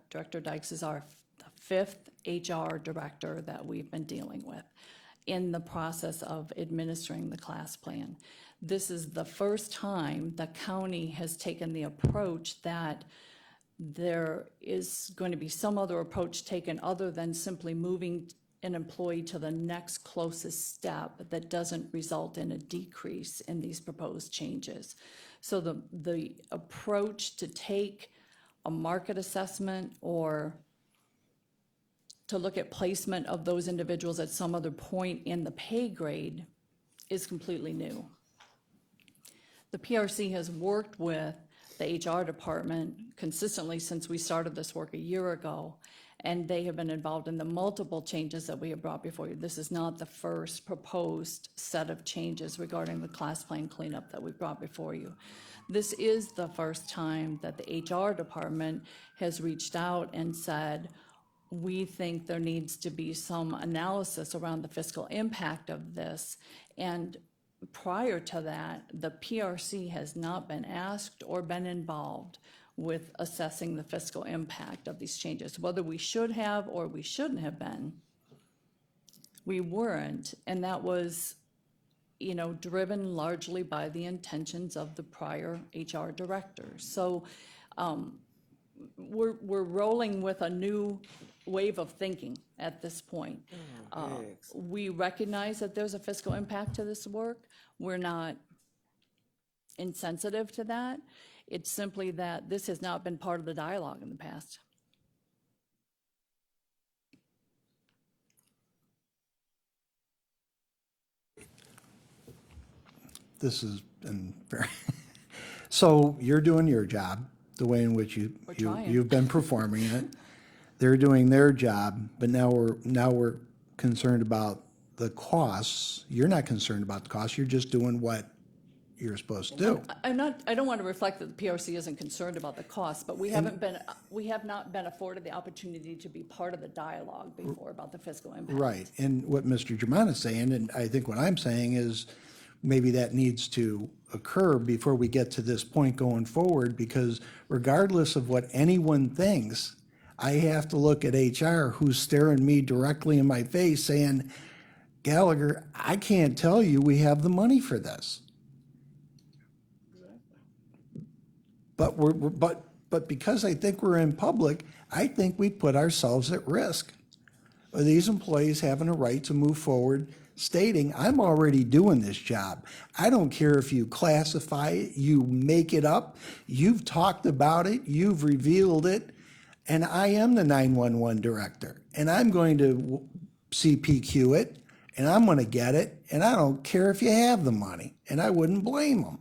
Director Dykes is our fifth HR director that we've been dealing with in the process of administering the class plan. This is the first time the county has taken the approach that there is going to be some other approach taken other than simply moving an employee to the next closest step that doesn't result in a decrease in these proposed changes. So the approach to take a market assessment or to look at placement of those individuals at some other point in the pay grade is completely new. The PRC has worked with the HR department consistently since we started this work a year ago, and they have been involved in the multiple changes that we have brought before you. This is not the first proposed set of changes regarding the class plan cleanup that we've brought before you. This is the first time that the HR department has reached out and said, we think there needs to be some analysis around the fiscal impact of this. And prior to that, the PRC has not been asked or been involved with assessing the fiscal impact of these changes. Whether we should have or we shouldn't have been, we weren't, and that was, driven largely by the intentions of the prior HR directors. So we're rolling with a new wave of thinking at this point. We recognize that there's a fiscal impact to this work. We're not insensitive to that. It's simply that this has not been part of the dialogue in the past. This has been very, so you're doing your job, the way in which you've been performing it. They're doing their job, but now we're concerned about the costs. You're not concerned about the costs, you're just doing what you're supposed to do. I don't want to reflect that the PRC isn't concerned about the costs, but we have not been afforded the opportunity to be part of the dialogue before about the fiscal impact. Right, and what Mr. German is saying, and I think what I'm saying is, maybe that needs to occur before we get to this point going forward, because regardless of what anyone thinks, I have to look at HR, who's staring me directly in my face saying, Gallagher, I can't tell you we have the money for this. But but because I think we're in public, I think we put ourselves at risk. These employees having a right to move forward, stating, I'm already doing this job. I don't care if you classify it, you make it up, you've talked about it, you've revealed it, and I am the 911 director, and I'm going to CPQ it, and I'm going to get it, and I don't care if you have the money, and I wouldn't blame them.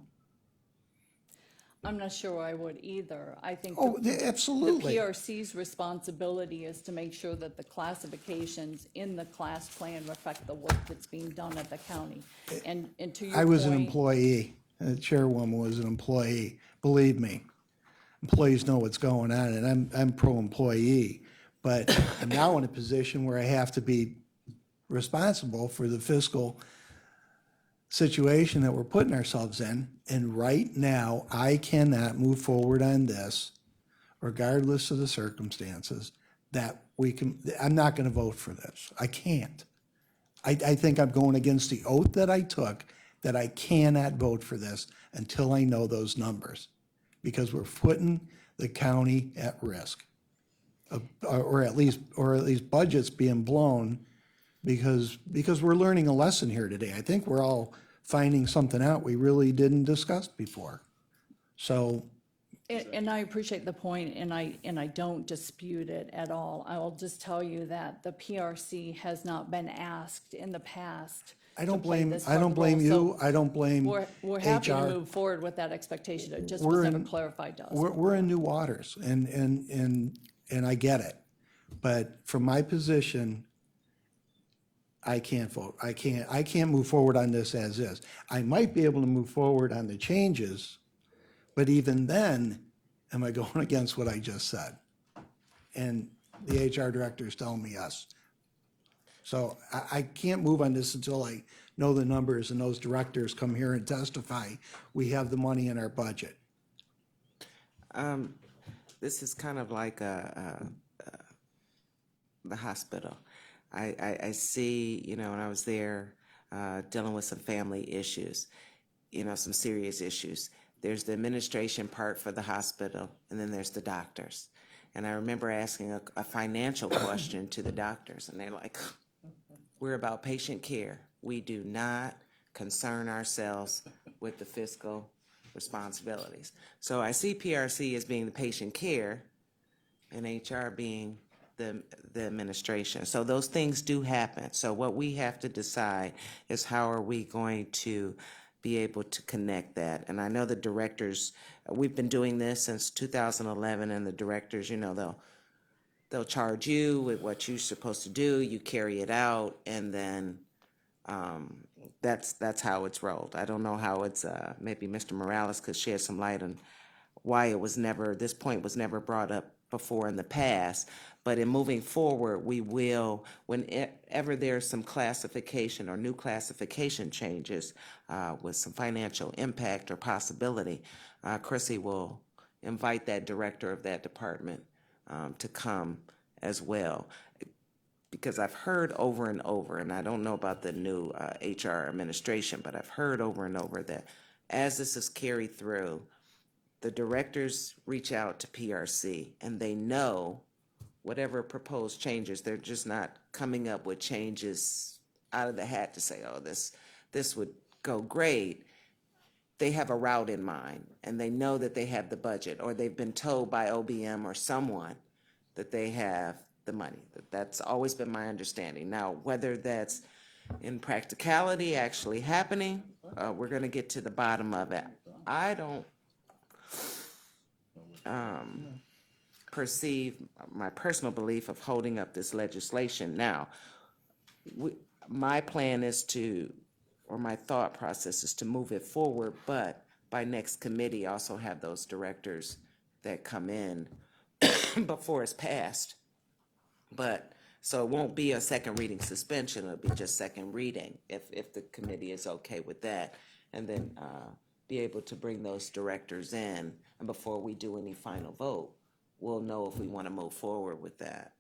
I'm not sure I would either. I think Absolutely. the PRC's responsibility is to make sure that the classifications in the class plan reflect the work that's being done at the county. And to your point, I was an employee. The chairwoman was an employee. Believe me, employees know what's going on, and I'm pro-employee. But I'm now in a position where I have to be responsible for the fiscal situation that we're putting ourselves in. And right now, I cannot move forward on this, regardless of the circumstances, I'm not going to vote for this. I can't. I think I'm going against the oath that I took, that I cannot vote for this until I know those numbers, because we're putting the county at risk, or at least budgets being blown, because we're learning a lesson here today. I think we're all finding something out we really didn't discuss before. So. And I appreciate the point, and I don't dispute it at all. I will just tell you that the PRC has not been asked in the past. I don't to play blame this you. role. I don't blame We're happy to HR. move forward with that expectation. It just We're was never in- clarified to us. We're in new waters, and I get it. But from my position, I can't vote. I can't move forward on this as is. I might be able to move forward on the changes, but even then, am I going against what I just said? and the HR director is telling me yes. So I can't move on this until I know the numbers and those directors come here and testify, we have the money in our budget. This is kind of like the hospital. I see, you know, when I was there dealing with some family issues, you know, some serious issues. There's the administration part for the hospital, and then there's the doctors. And I remember asking a financial question to the doctors, and they're like, we're about patient care. We do not concern ourselves with the fiscal responsibilities. So I see PRC as being the patient care and HR being the administration. So those things do happen. So what we have to decide is how are we going to be able to connect that. And I know the directors, we've been doing this since 2011, and the directors, you know, they'll charge you with what you're supposed to do, you carry it out, and then that's how it's rolled. I don't know how it's, maybe Mr. Morales could shed some light on why it was never, this point was never brought up before in the past. But in moving forward, we will, whenever there's some classification or new classification changes with some financial impact or possibility, Chrissy will invite that director of that department to come as well. Because I've heard over and over, and I don't know about the new HR administration, but I've heard over and over that as this is carried through, the directors reach out to PRC and they know whatever proposed changes, they're just not coming up with changes out of the hat to say, oh, this would go great. They have a route in mind, and they know that they have the budget, or they've been told by OBM or someone that they have the money. That's always been my understanding. Now, whether that's in practicality actually happening, we're going to get to the bottom of it. I don't perceive my personal belief of holding up this legislation. Now, my plan is to, or my thought process is to move it forward, but by next committee also have those directors that come in before it's passed. But, so it won't be a second reading suspension, it'll be just second reading if the committee is okay with that. And then be able to bring those directors in, and before we do any final vote, we'll know if we want to move forward with that.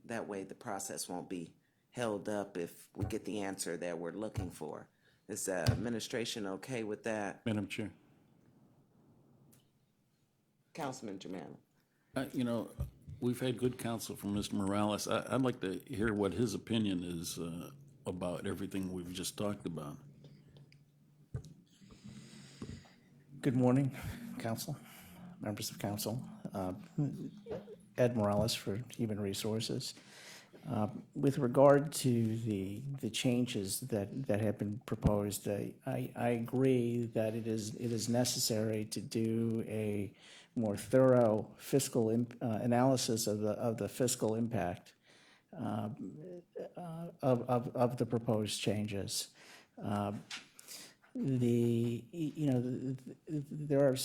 That way the process won't be held up if we get the answer that we're looking for. Is the administration okay with that? Madam Chair. Councilman Germano. You know, we've had good counsel from Mr. Morales. I'd like to hear what his opinion is about everything we've just talked about. Good morning, council, members of council. Ed Morales for Human Resources. With regard to the changes that have been proposed, I agree that it is necessary to do a more thorough fiscal analysis of the fiscal impact of the proposed changes. There are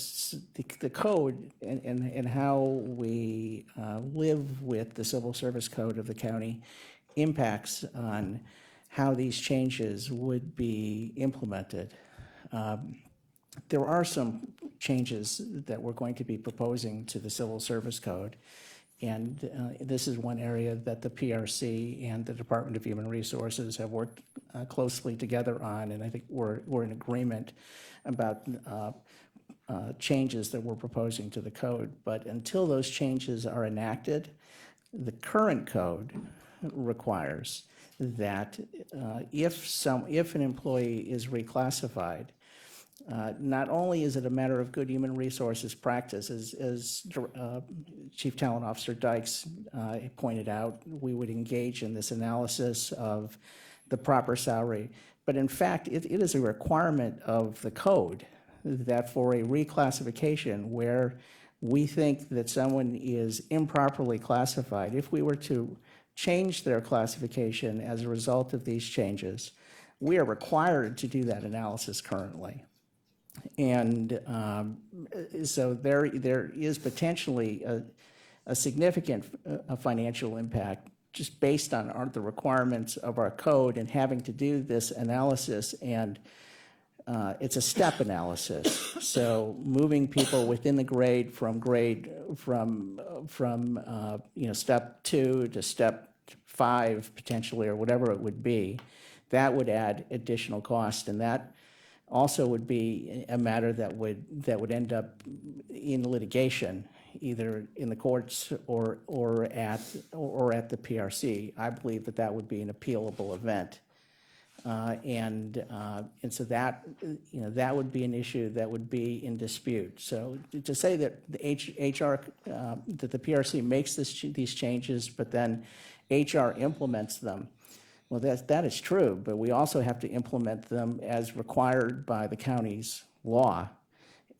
the code and how we live with the Civil Service Code of the county impacts on how these changes would be implemented. There are some changes that we're going to be proposing to the Civil Service Code, and this is one area that the PRC and the Department of Human Resources have worked closely together on, and I think we're in agreement about changes that we're proposing to the code. But until those changes are enacted, the current code requires that if an employee is reclassified, not only is it a matter of good human resources practice, as Chief Talent Officer Dykes pointed out, we would engage in this analysis of the proper salary, but in fact, it is a requirement of the code that for a reclassification where we think that someone is improperly classified, if we were to change their classification as a result of these changes, we are required to do that analysis currently. And so there is potentially a significant financial impact just based on the requirements of our code and having to do this analysis, and it's a step analysis. So moving people within the grade from step 2 to step 5 potentially, or whatever it would be, that would add additional cost, and that also would be a matter that would end up in litigation, either in the courts or at the PRC. I believe that would be an appealable event. And so that would be an issue that would be in dispute. So to say that the that the PRC makes these changes, but then HR implements them, well, that is true, but we also have to implement them as required by the county's law.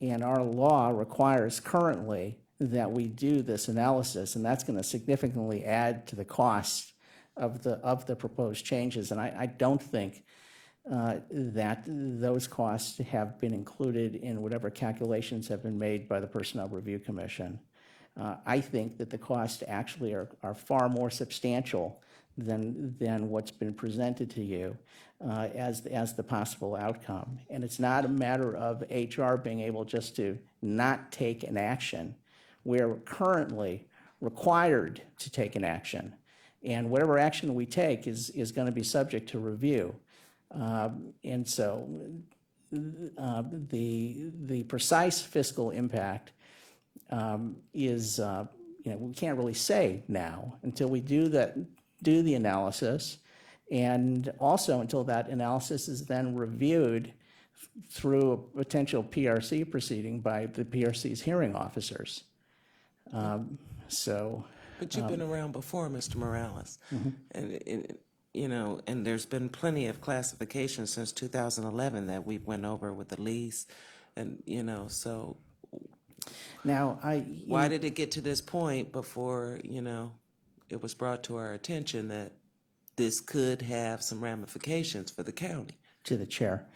And our law requires currently that we do this analysis, and that's going to significantly add to the cost of the proposed changes. And I don't think that those costs have been included in whatever calculations have been made by the Personnel Review Commission. I think that the costs actually are far more substantial than what's been presented to you as the possible outcome. And it's not a matter of HR being able just to not take an action. We're currently required to take an action. And whatever action we take is going to be subject to review. And so the precise fiscal impact is, we can't really say now until we do the analysis, and also until that analysis is then reviewed through a potential PRC proceeding by the PRC's hearing officers. But you've been around before, Mr. Morales. And there's been plenty of classifications since 2011 that we went over with the lease. And, so now why did it get to this point before, it was brought to our attention that this could have some ramifications for the county? To the chair.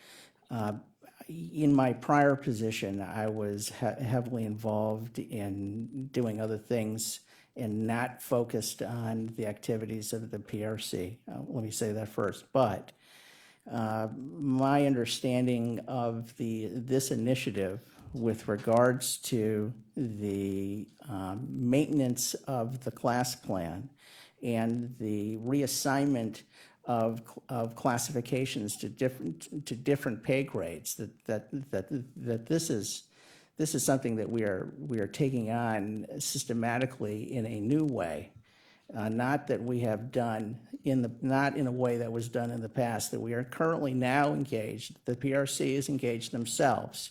In my prior position, I was heavily involved in doing other things and not focused on the activities of the PRC. Let me say that first. But my understanding of this initiative with regards to the maintenance of the class plan and the reassignment of classifications to different pay grades, that this is something that we are taking on systematically in a new way, not that we have done not in a way that was done in the past. That we are currently now engaged. The PRC is engaged themselves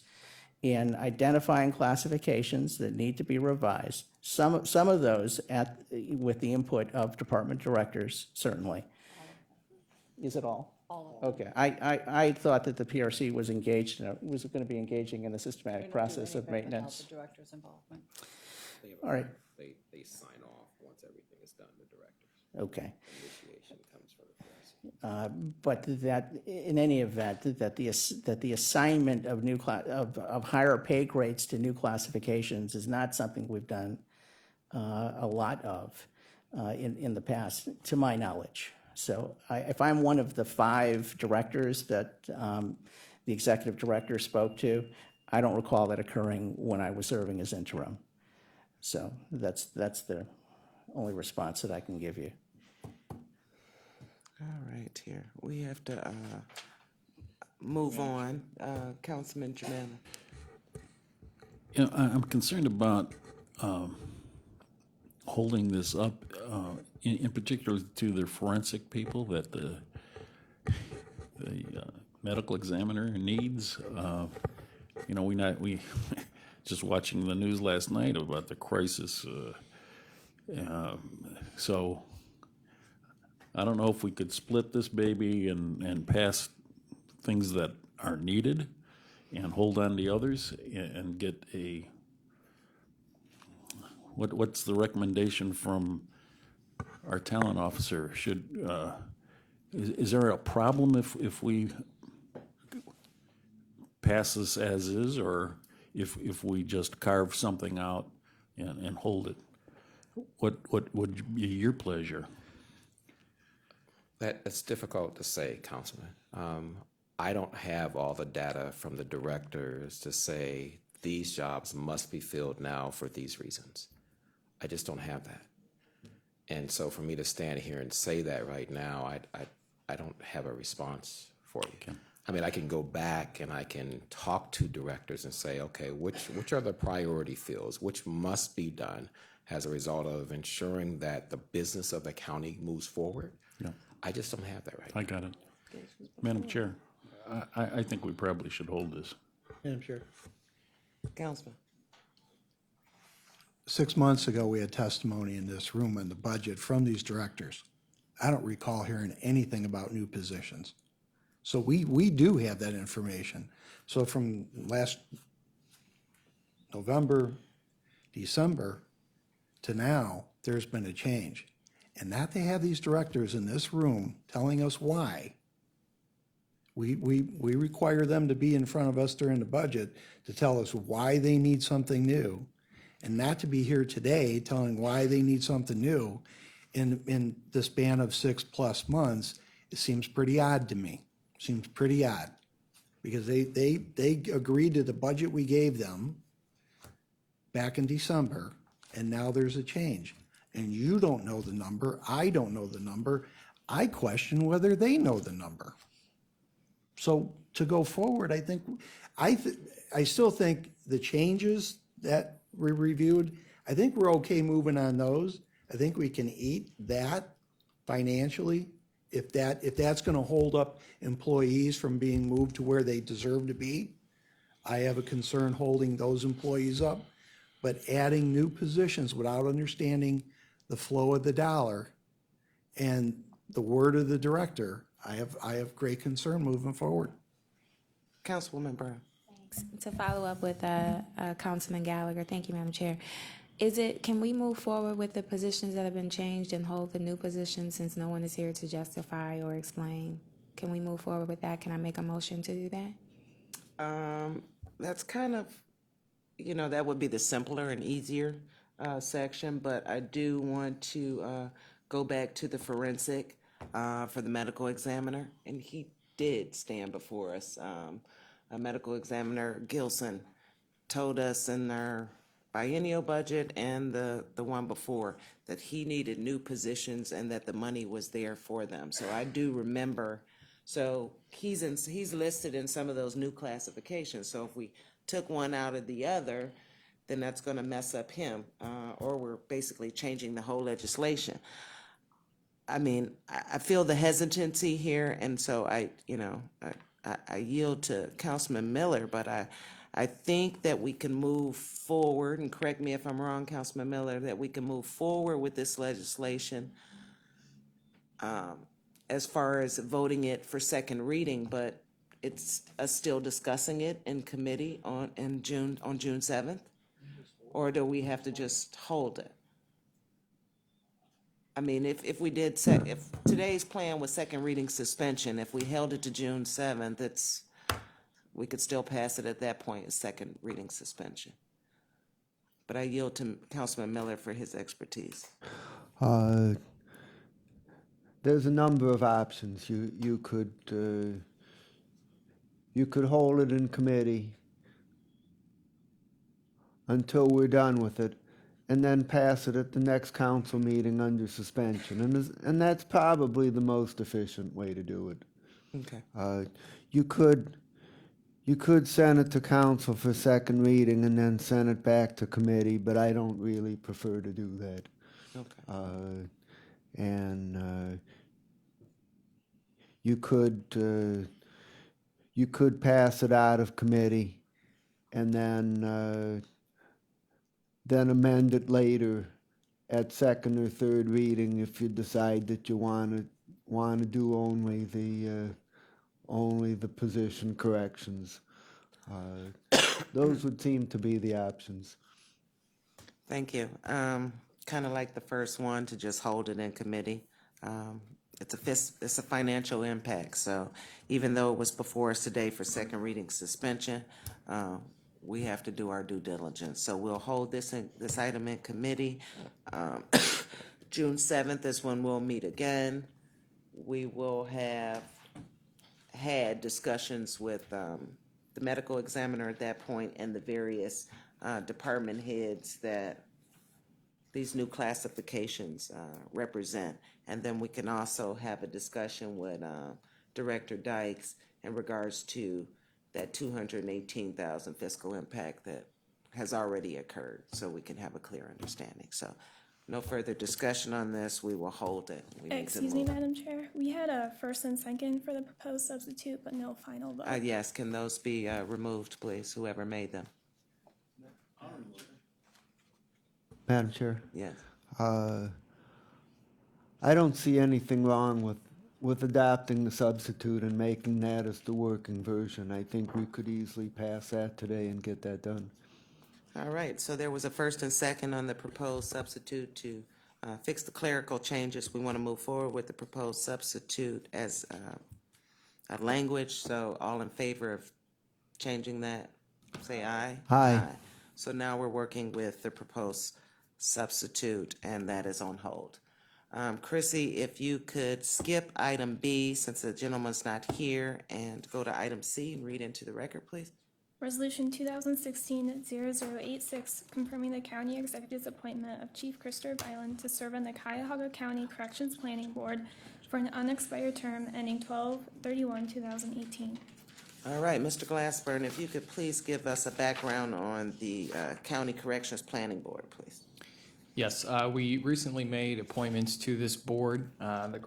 in identifying classifications that need to be revised. Some of those with the input of department directors, certainly. Is it all? All of it. Okay. I thought that the PRC was going to be engaging in a systematic process of maintenance. Without the director's involvement. All right. They sign off once everything is done, the directors. Okay. Initiation comes from the PRC. But that, in any event, that the assignment of of higher pay grades to new classifications is not something we've done a lot of in the past, to my knowledge. So if I'm one of the 5 directors that the executive director spoke to, I don't recall that occurring when I was serving as interim. So that's the only response that I can give you. All right, here. We have to move on. Councilman Germana. I'm concerned about holding this up, in particular to the forensic people that the medical examiner needs. We just watching the news last night about the crisis. So I don't know if we could split this baby and pass things that are needed and hold on to others and get a, what's the recommendation from our talent officer? Is there a problem if we pass this as is, or if we just carve something out and hold it? What would be your pleasure? That's difficult to say, Councilman. I don't have all the data from the directors to say these jobs must be filled now for these reasons. I just don't have that. And so for me to stand here and say that right now, I don't have a response for you. Okay. I mean, I can go back and I can talk to directors and say, okay, which are the priority fields, which must be done as a result of ensuring that the business of the county moves forward. Yeah. I just don't have that right I got it. Madam Chair, I think we probably should hold this. Madam Chair. Councilman. 6 months ago, we had testimony in this room on the budget from these directors. I don't recall hearing anything about new positions. So we do have that information. So from last November, December to now, there's been a change. And that they have these directors in this room telling us why. We require them to be in front of us during the budget to tell us why they need something new, and not to be here today telling why they need something new in the span of 6+ months. It seems pretty odd to me. Seems pretty odd. Because they agreed to the budget we gave them back in December, and now there's a change. And you don't know the number, I don't know the number. I question whether they know the number. So to go forward, I think, I still think the changes that we reviewed, I think we're okay moving on those. I think we can eat that financially. If that's gonna hold up employees from being moved to where they deserve to be, I have a concern holding those employees up. But adding new positions without understanding the flow of the dollar and the word of the director, I have great concern moving forward. Councilwoman Brown. To follow up with Councilman Gallagher, thank you, Madam Chair. Can we move forward with the positions that have been changed and hold the new positions since no one is here to justify or explain? Can we move forward with that? Can I make a motion to do that? That's kind of, that would be the simpler and easier section, but I do want to go back to the forensic for the medical examiner, and he did stand before us. Medical examiner Gilson told us in our biennial budget and the one before that he needed new positions and that the money was there for them. So I do remember. So he's listed in some of those new classifications. So if we took one out of the other, then that's going to mess up him, or we're basically changing the whole legislation. I mean, I feel the hesitancy here, and so I yield to Councilman Miller, but I think that we can move forward, and correct me if I'm wrong, Councilman Miller, that we can move forward with this legislation as far as voting it for second reading, but it's us still discussing it in committee on June 7th? Or do we have to just hold it? I mean, if we did, if today's plan was second reading suspension, if we held it to June 7th, we could still pass it at that point as second reading suspension. But I yield to Councilman Miller for his expertise. There's a number of options. You could hold it in committee until we're done with it, and then pass it at the next council meeting under suspension. And that's probably the most efficient way to do it. Okay. You could send it to council for second reading and then send it back to committee, but I don't really prefer to do that. Okay. And you could pass it out of committee and then amend it later at second or third reading if you decide that you want to do only the position corrections. Those would seem to be the options. Thank you. Kind of like the first one, to just hold it in committee. It's a financial impact, so even though it was before us today for second reading suspension, we have to do our due diligence. So we'll hold this item in committee. June 7th is when we'll meet again. We will have had discussions with the medical examiner at that point and the various department heads that these new classifications represent. And then we can also have a discussion with Director Dykes in regards to that 218,000 fiscal impact that has already occurred, so we can have a clear understanding. So no further discussion on this. We will hold it. We need to Excuse me, move. Madam Chair. We had a first and second for the proposed substitute, but no final vote. Yes, can those be removed, please, whoever made them? Madam Chair, Yes. I don't see anything wrong with adopting the substitute and making that as the working version. I think we could easily pass that today and get that done. All right, so there was a first and second on the proposed substitute to fix the clerical changes. We want to move forward with the proposed substitute as a language, so all in favor of changing that, say aye. Aye. So now we're working with the proposed substitute, and that is on hold. Chrissy, if you could skip item B, since the gentleman's not here, and go to item C and read into the record, please. Resolution 2016-0086, confirming the county executive's appointment of Chief Christopher Byland to serve on the Cuyahoga County Corrections Planning Board for an unexpired term ending 12/31/2018. All right, Mr. Glassburn, if you could please give us a background on the County Corrections Planning Board, please. Yes, we recently made appointments to this board. The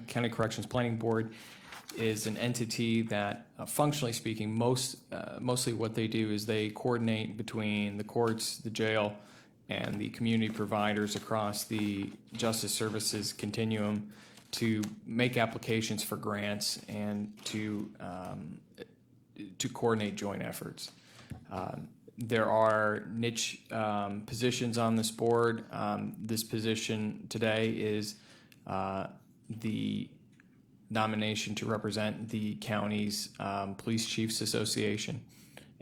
County Corrections Planning Board is an entity that, functionally speaking, mostly what they do is they coordinate between the courts, the jail, and the community providers across the justice services continuum to make applications for grants and to coordinate joint efforts. There are niche positions on this board. This position today is the nomination to represent the county's Police Chiefs Association,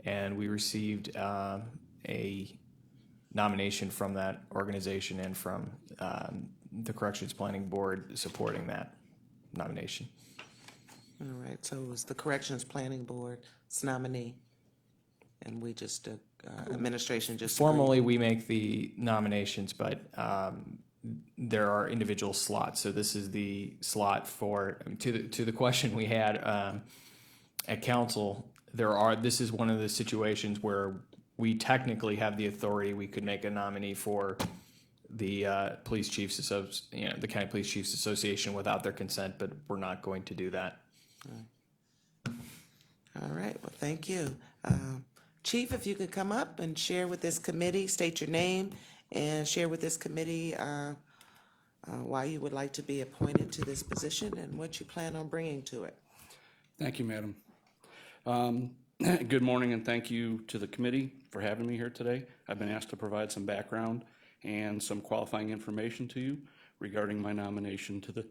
and we received a nomination from that organization and from the Corrections Planning Board supporting that nomination. All right, so it was the Corrections Planning Board's nominee, and we just, administration just. Formally, we make the nominations, but there are individual slots. So this is the slot for, to the question we had at council, this is one of the situations where we technically have the authority. We could make a nominee for the Police Chiefs, the County Police Chiefs Association without their consent, but we're not going to do that. All right, well, thank you. Chief, if you could come up and share with this committee, state your name, and share with this committee why you would like to be appointed to this position and what you plan on bringing to it. Thank you, Madam. Good morning, and thank you to the committee for having me here today. I've been asked to provide some background and some qualifying information to you regarding my nomination to the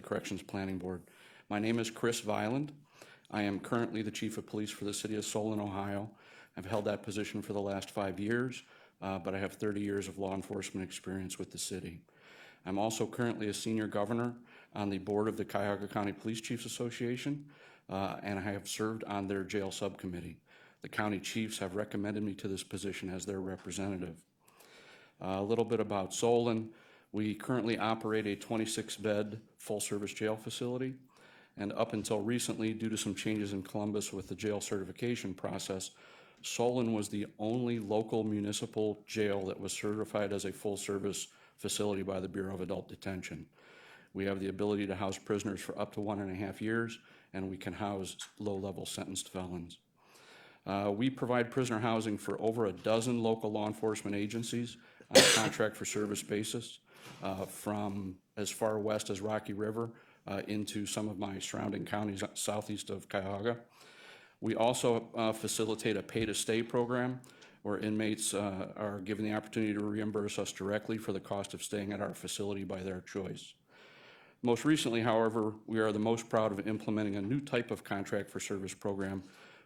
Corrections Planning Board. My name is Chris Vyland. I am currently the Chief of Police for the City of Solon, Ohio. I've held that position for the last 5 years, but I have 30 years of law enforcement experience with the city. I'm also currently a senior governor on the board of the Cuyahoga County Police Chiefs Association, and I have served on their jail subcommittee. The county chiefs have recommended me to this position as their representative. A little bit about Solon. We currently operate a 26-bed full-service jail facility, and up until recently, due to some changes in Columbus with the jail certification process, Solon was the only local municipal jail that was certified as a full-service facility by the Bureau of Adult Detention. We have the ability to house prisoners for up to 1.5 years, and we can house low-level sentenced felons. We provide prisoner housing for over a dozen local law enforcement agencies on a contract for service basis, from as far west as Rocky River into some of my surrounding counties southeast of Cuyahoga. We also facilitate a pay-to-stay program where inmates are given the opportunity to reimburse us directly for the cost of staying at our facility by their choice. Most recently, however, we are the most proud of implementing a new type of contract for service program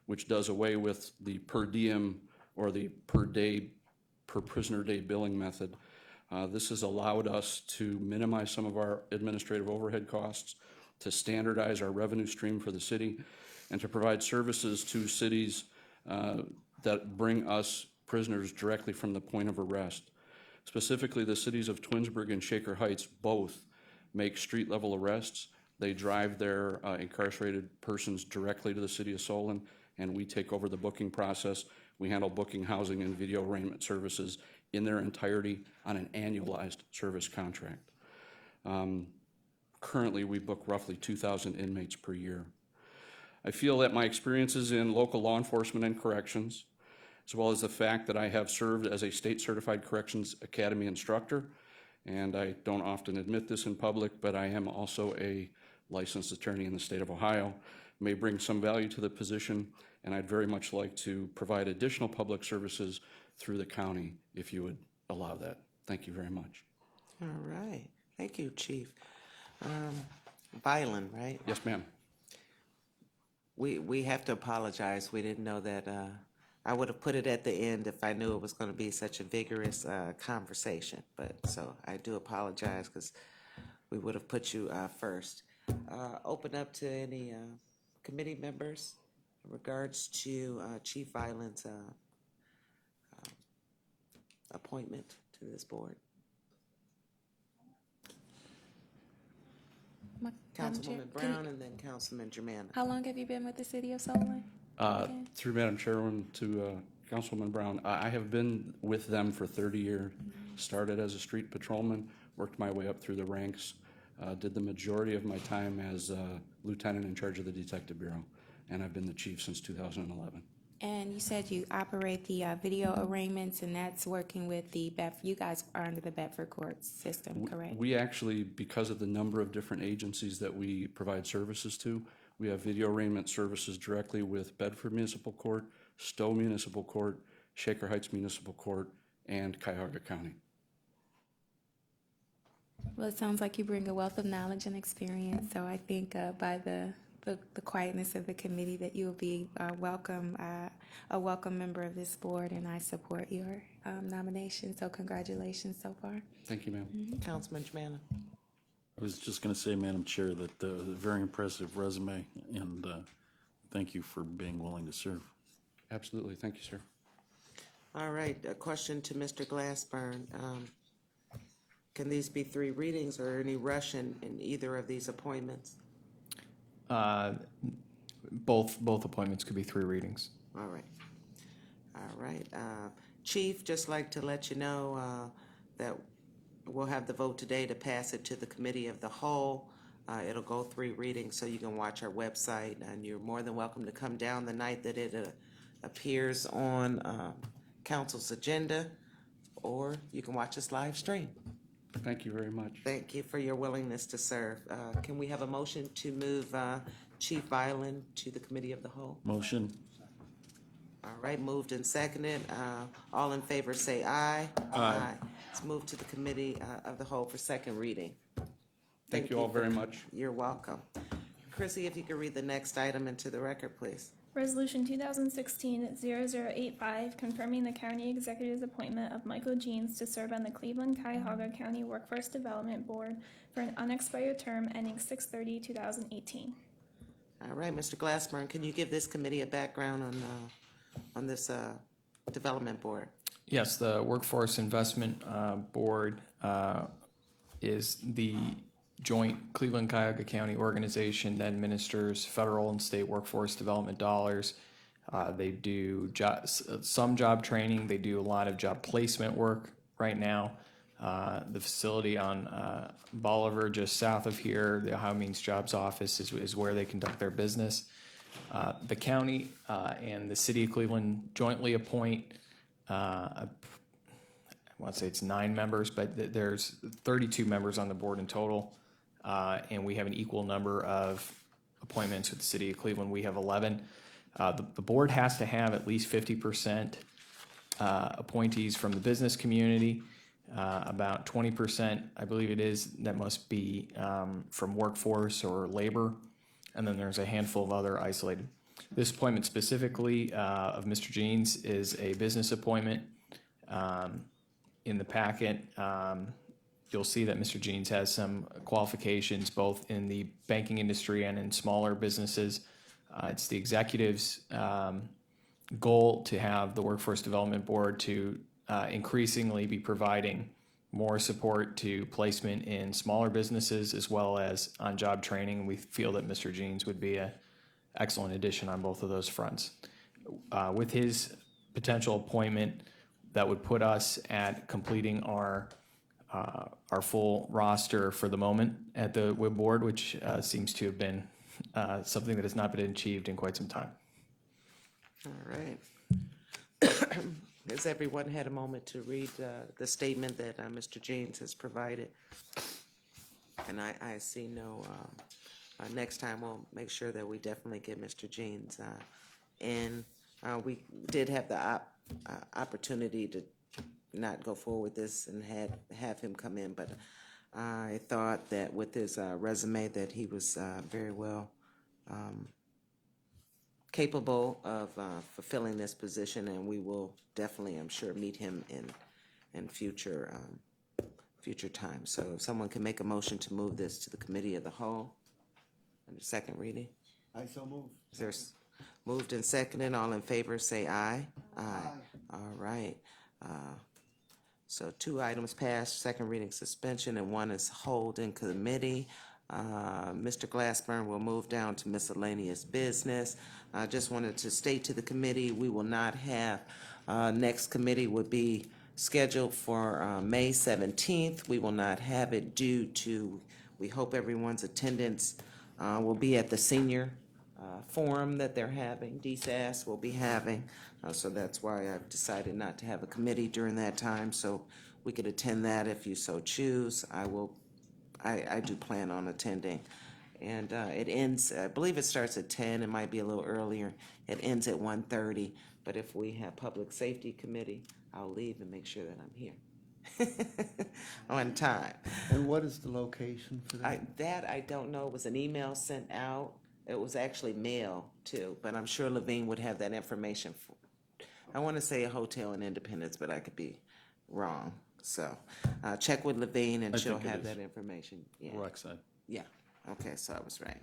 which does away with the per diem or the per day, per prisoner day billing method. This has allowed us to minimize some of our administrative overhead costs, to standardize our revenue stream for the city, and to provide services to cities that bring us prisoners directly from the point of arrest. Specifically, the cities of Twinsburg and Shaker Heights both make street-level arrests. They drive their incarcerated persons directly to the city of Solon, and we take over the booking process. We handle booking, housing, and video arraignment services in their entirety on an annualized service contract. Currently, we book roughly 2,000 inmates per year. I feel that my experiences in local law enforcement and corrections, as well as the fact that I have served as a state-certified Corrections Academy instructor, and I don't often admit this in public, but I am also a licensed attorney in the state of Ohio, may bring some value to the position, and I'd very much like to provide additional public services through the county if you would allow that. Thank you very much. All right. Thank you, Chief. Violin, right? Yes, ma'am. We have to apologize. We didn't know that. I would have put it at the end if I knew it was going to be such a vigorous conversation. But so I do apologize because we would have put you first. Open up to any committee members in regards to Chief Violent's appointment to this board. Councilwoman Brown and then Councilman Germana. How long have you been with the city of Solon? Through Madam Chairwoman to Councilwoman Brown, I have been with them for 30 years. Started as a street patrolman, worked my way up through the ranks, did the majority of my time as lieutenant in charge of the Detective Bureau, and I've been the chief since 2011. And you said you operate the video arraignments, and that's working with the you guys are under the Bedford court system, correct? We actually, because of the number of different agencies that we provide services to, we have video arraignment services directly with Bedford Municipal Court, Stowe Municipal Court, Shaker Heights Municipal Court, and Cuyahoga County. Well, it sounds like you bring a wealth of knowledge and experience, so I think by the quietness of the committee that you'll be a welcome member of this board, and I support your nomination, so congratulations so far. Thank you, ma'am. Councilman Germana. I was just going to say, Madam Chair, that a very impressive resume, and thank you for being willing to serve. Absolutely. Thank you, sir. All right, a question to Mr. Glassburn. Can these be 3 readings or any rush in either of these appointments? Both appointments could be 3 readings. All right. All right. Chief, just like to let you know that we'll have the vote today to pass it to the committee of the whole. It'll go 3 readings, so you can watch our website, and you're more than welcome to come down the night that it appears on council's agenda, or you can watch us live stream. Thank you very much. Thank you for your willingness to serve. Can we have a motion to move Chief Violin to the committee of the whole? Motion. All right, moved and seconded. All in favor say aye. Aye. It's moved to the committee of the whole for second reading. Thank you all very much. You're welcome. Chrissy, if you could read the next item into the record, please. Resolution 2016-0085, confirming the county executive's appointment of Michael Jeans to serve on the Cleveland-Cuyahoga County Workforce Development Board for an unexpired term ending 6/30/2018. All right, Mr. Glassburn, can you give this committee a background on this development board? Yes, the Workforce Investment Board is the joint Cleveland-Cuyahoga County organization that administers federal and state workforce development dollars. They do some job training. They do a lot of job placement work right now. The facility on Bolivar, just south of here, the Ohio Means Jobs office is where they conduct their business. The county and the city of Cleveland jointly appoint I want to say it's 9 members, but there's 32 members on the board in total. And we have an equal number of appointments with the city of Cleveland. We have 11. The board has to have at least 50% appointees from the business community. About 20%, I believe it is, that must be from workforce or labor. And then there's a handful of other isolated This appointment specifically of Mr. Jeans is a business appointment. In the packet, you'll see that Mr. Jeans has some qualifications both in the banking industry and in smaller businesses. It's the executive's goal to have the Workforce Development Board to increasingly be providing more support to placement in smaller businesses as well as on-job training. We feel that Mr. Jeans would be an excellent addition on both of those fronts. With his potential appointment, that would put us at completing our full roster for the moment at the WIB board, which seems to have been something that has not been achieved in quite some time. All right. Has everyone had a moment to read the statement that Mr. Jeans has provided? And I see no, next time we'll make sure that we definitely get Mr. Jeans in. We did have the opportunity to not go forward with this and have him come in, but I thought that with his resume that he was very well capable of fulfilling this position, and we will definitely, I'm sure, meet him in future time. So if someone can make a motion to move this to the committee of the whole under second reading. I so move. Is there moved and seconded? All in favor say aye. Aye. All right. So 2 items passed, second reading suspension, and 1 is hold in committee. Mr. Glassburn will move down to miscellaneous business. I just wanted to state to the committee, we will not have, next committee would be scheduled for May 17th. We will not have it due to, we hope everyone's attendance will be at the senior forum that they're having, DSAS will be having. So that's why I've decided not to have a committee during that time, so we could attend that if you so choose. I do plan on attending. And it ends, I believe it starts at 10, it might be a little earlier. It ends at 1:30, but if we have Public Safety Committee, I'll leave and make sure that I'm here on time. And what is the location for that? I don't know. It was an email sent out. It was actually mail too, but I'm sure Levine would have that information. I want to say a hotel in Independence, but I could be wrong. So check with Levine and she'll have that information. Yeah. Rockside. Yeah. Okay, so I was right.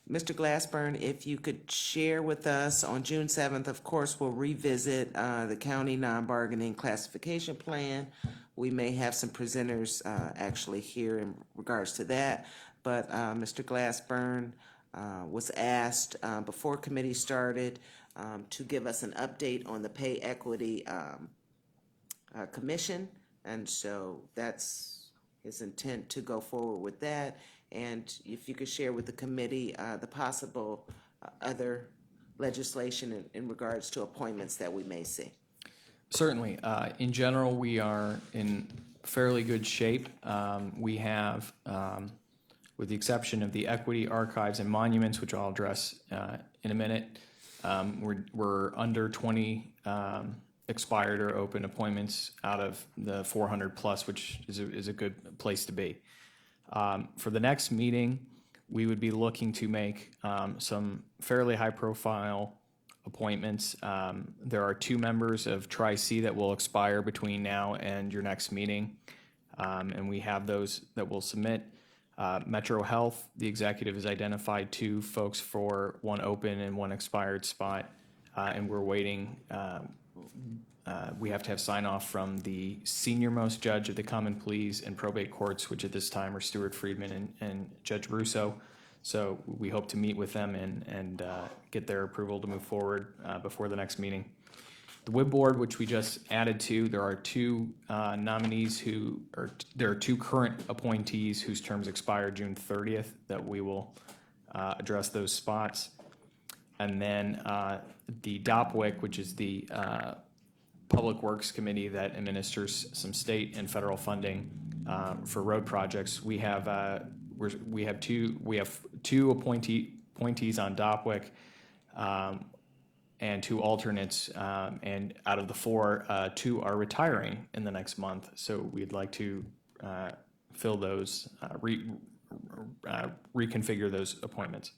Mr. Glassburn, if you could share with us on June 7th, of course, we'll revisit the county non-bargaining classification plan. We may have some presenters actually here in regards to that, but Mr. Glassburn was asked before committee started to give us an update on the pay equity commission, and so that's his intent to go forward with that. And if you could share with the committee the possible other legislation in regards to appointments that we may see. Certainly. In general, we are in fairly good shape. We have, with the exception of the equity, archives, and monuments, which I'll address in a minute, we're under 20 expired or open appointments out of the 400 plus, which is a good place to be. For the next meeting, we would be looking to make some fairly high-profile appointments. There are 2 members of Tri-C that will expire between now and your next meeting, and we have those that we'll submit. Metro Health, the executive has identified 2 folks for 1 open and 1 expired spot, and we're waiting. We have to have sign-off from the senior-most judge of the common pleas and probate courts, which at this time are Stuart Friedman and Judge Russo. So we hope to meet with them and get their approval to move forward before the next meeting. The WIB board, which we just added to, there are 2 nominees there are 2 current appointees whose terms expire June 30th that we will address those spots. And then the DOPWIC, which is the Public Works Committee that administers some state and federal funding for road projects. We have two appointees on DOPWIC and 2 alternates, and out of the 4, 2 are retiring in the next month. So we'd like to fill those, reconfigure those appointments.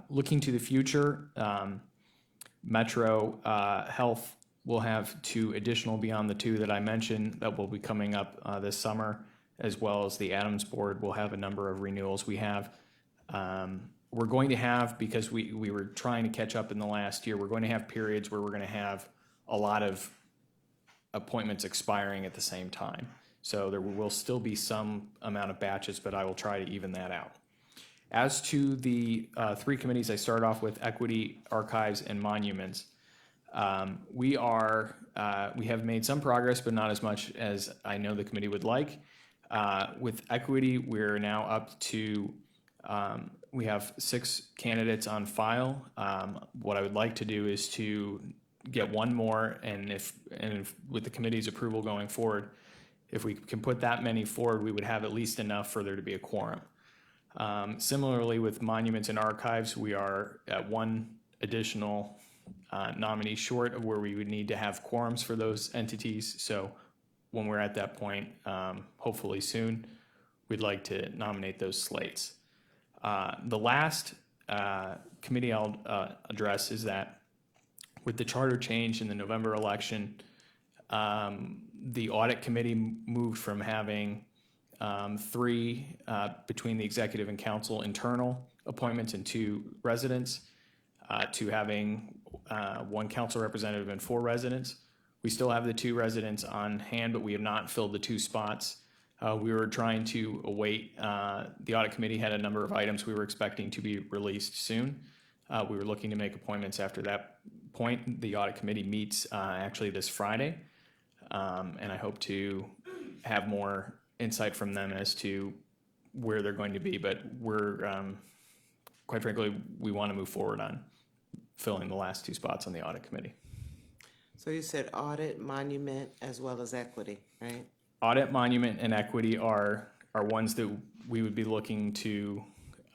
Looking to the future, Metro Health will have 2 additional beyond the 2 that I mentioned that will be coming up this summer, as well as the Adams Board will have a number of renewals. We're going to have, because we were trying to catch up in the last year, we're going to have periods where we're going to have a lot of appointments expiring at the same time. So there will still be some amount of batches, but I will try to even that out. As to the 3 committees, I start off with Equity, Archives, and Monuments. We have made some progress, but not as much as I know the committee would like. With Equity, we're now up to, we have 6 candidates on file. What I would like to do is to get 1 more, and if with the committee's approval going forward, if we can put that many forward, we would have at least enough for there to be a quorum. Similarly, with Monuments and Archives, we are at 1 additional nominee short of where we would need to have quorums for those entities. So when we're at that point, hopefully soon, we'd like to nominate those slates. The last committee I'll address is that with the charter change in the November election, the audit committee moved from having 3 between the executive and council internal appointments and 2 residents to having 1 council representative and 4 residents. We still have the 2 residents on hand, but we have not filled the 2 spots. We were trying to await, the audit committee had a number of items we were expecting to be released soon. We were looking to make appointments after that point. The audit committee meets actually this Friday, and I hope to have more insight from them as to where they're going to be, but we're, quite frankly, we want to move forward on filling the last 2 spots on the audit committee. So you said audit, monument, as well as equity, right? Audit, monument, and equity are ones that we would be looking to,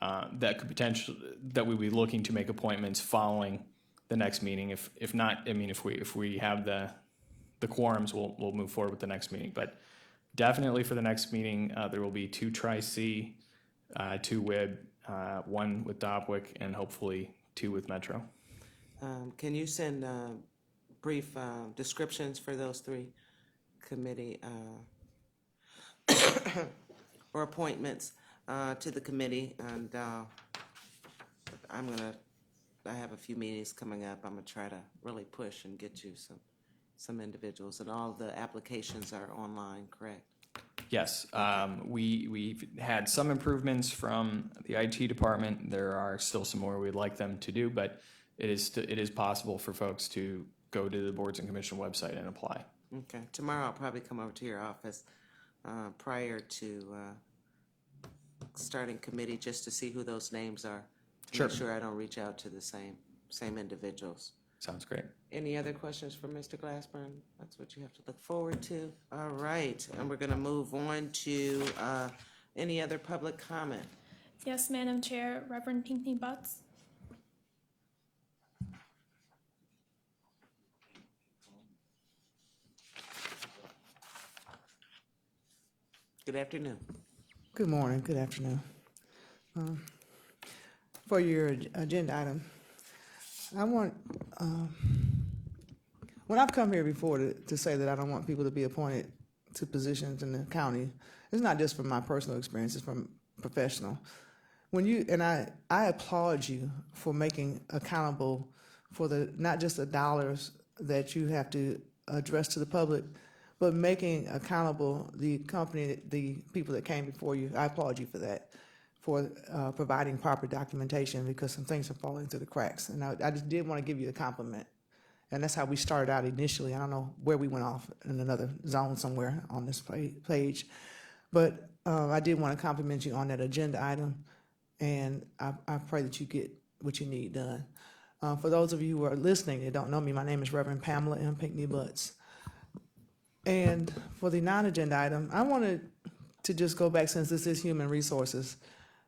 that could potentially, that we would be looking to make appointments following the next meeting. If not, I mean, if we have the quorums, we'll move forward with the next meeting. But definitely for the next meeting, there will be 2 Tri-C, 2 WIB, 1 with Dopwick, and hopefully 2 with Metro. Can you send brief descriptions for those 3 committee or appointments to the committee? And I have a few meetings coming up. I'm gonna try to really push and get you some individuals, and all the applications are online, correct? Yes, we've had some improvements from the IT department. There are still some more we'd like them to do, but it is possible for folks to go to the Boards and Commission website and apply. Okay, tomorrow I'll probably come over to your office prior to starting committee, just to see who those names are. To Sure. Make sure I don't reach out to the same individuals. Sounds great. Any other questions for Mr. Glassburn? That's what you have to look forward to. All right, and we're gonna move on to any other public comment. Yes, Madam Chair, Reverend Pinckney Butts. Good afternoon. Good morning, good afternoon. For your agenda item, I want, when I've come here before to say that I don't want people to be appointed to positions in the county, it's not just from my personal experience, it's from professional. When you, and I applaud you for making accountable for not just the dollars that you have to address to the public, but making accountable the company, the people that came before you. I applaud you for that, for providing proper documentation, because some things are falling through the cracks. And I just did want to give you a compliment. And that's how we started out initially. I don't know where we went off in another zone somewhere on this page. But I did want to compliment you on that agenda item. And I pray that you get what you need done. For those of you who are listening that don't know me, my name is Reverend Pamela M. Pinckney Butts. And for the non-agenda item, I wanted to just go back, since this is human resources,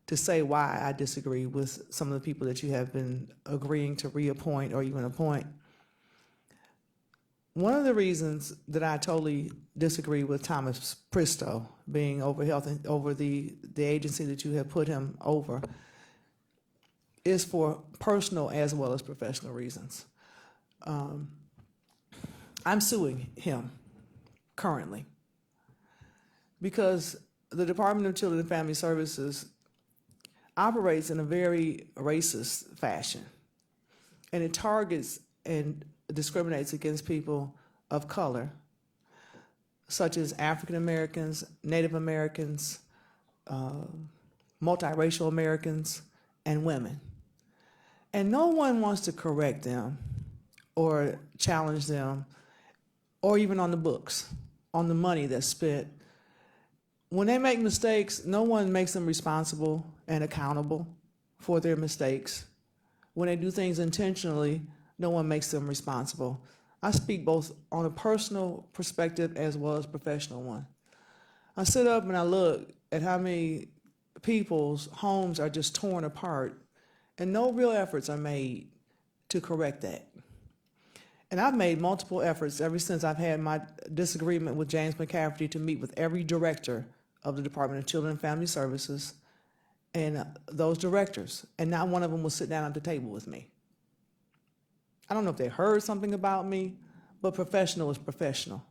to say why I disagree with some of the people that you have been agreeing to reappoint or even appoint. One of the reasons that I totally disagree with Thomas Pristo being over health and over the agency that you have put him over is for personal as well as professional reasons. I'm suing him currently because the Department of Children and Family Services operates in a very racist fashion, and it targets and discriminates against people of color, such as African Americans, Native Americans, multiracial Americans, and women. And no one wants to correct them or challenge them, or even on the books, on the money that's spent. When they make mistakes, no one makes them responsible and accountable for their mistakes. When they do things intentionally, no one makes them responsible. I speak both on a personal perspective as well as professional one. I sit up and I look at how many people's homes are just torn apart, and no real efforts are made to correct that. And I've made multiple efforts ever since I've had my disagreement with James McCafferty to meet with every director of the Department of Children and Family Services and those directors, and not one of them will sit down at the table with me. I don't know if they heard something about me, but professional is professional.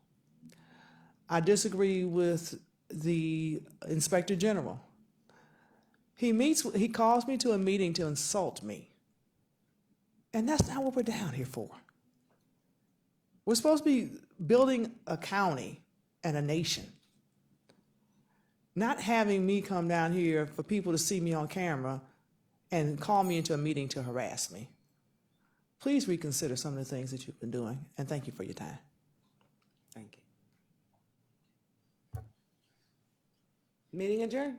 I disagree with the Inspector General. He calls me to a meeting to insult me. And that's not what we're down here for. We're supposed to be building a county and a nation. Not having me come down here for people to see me on camera and call me into a meeting to harass me. Please reconsider some of the things that you've been doing, and thank you for your time. Thank you. Meeting adjourned.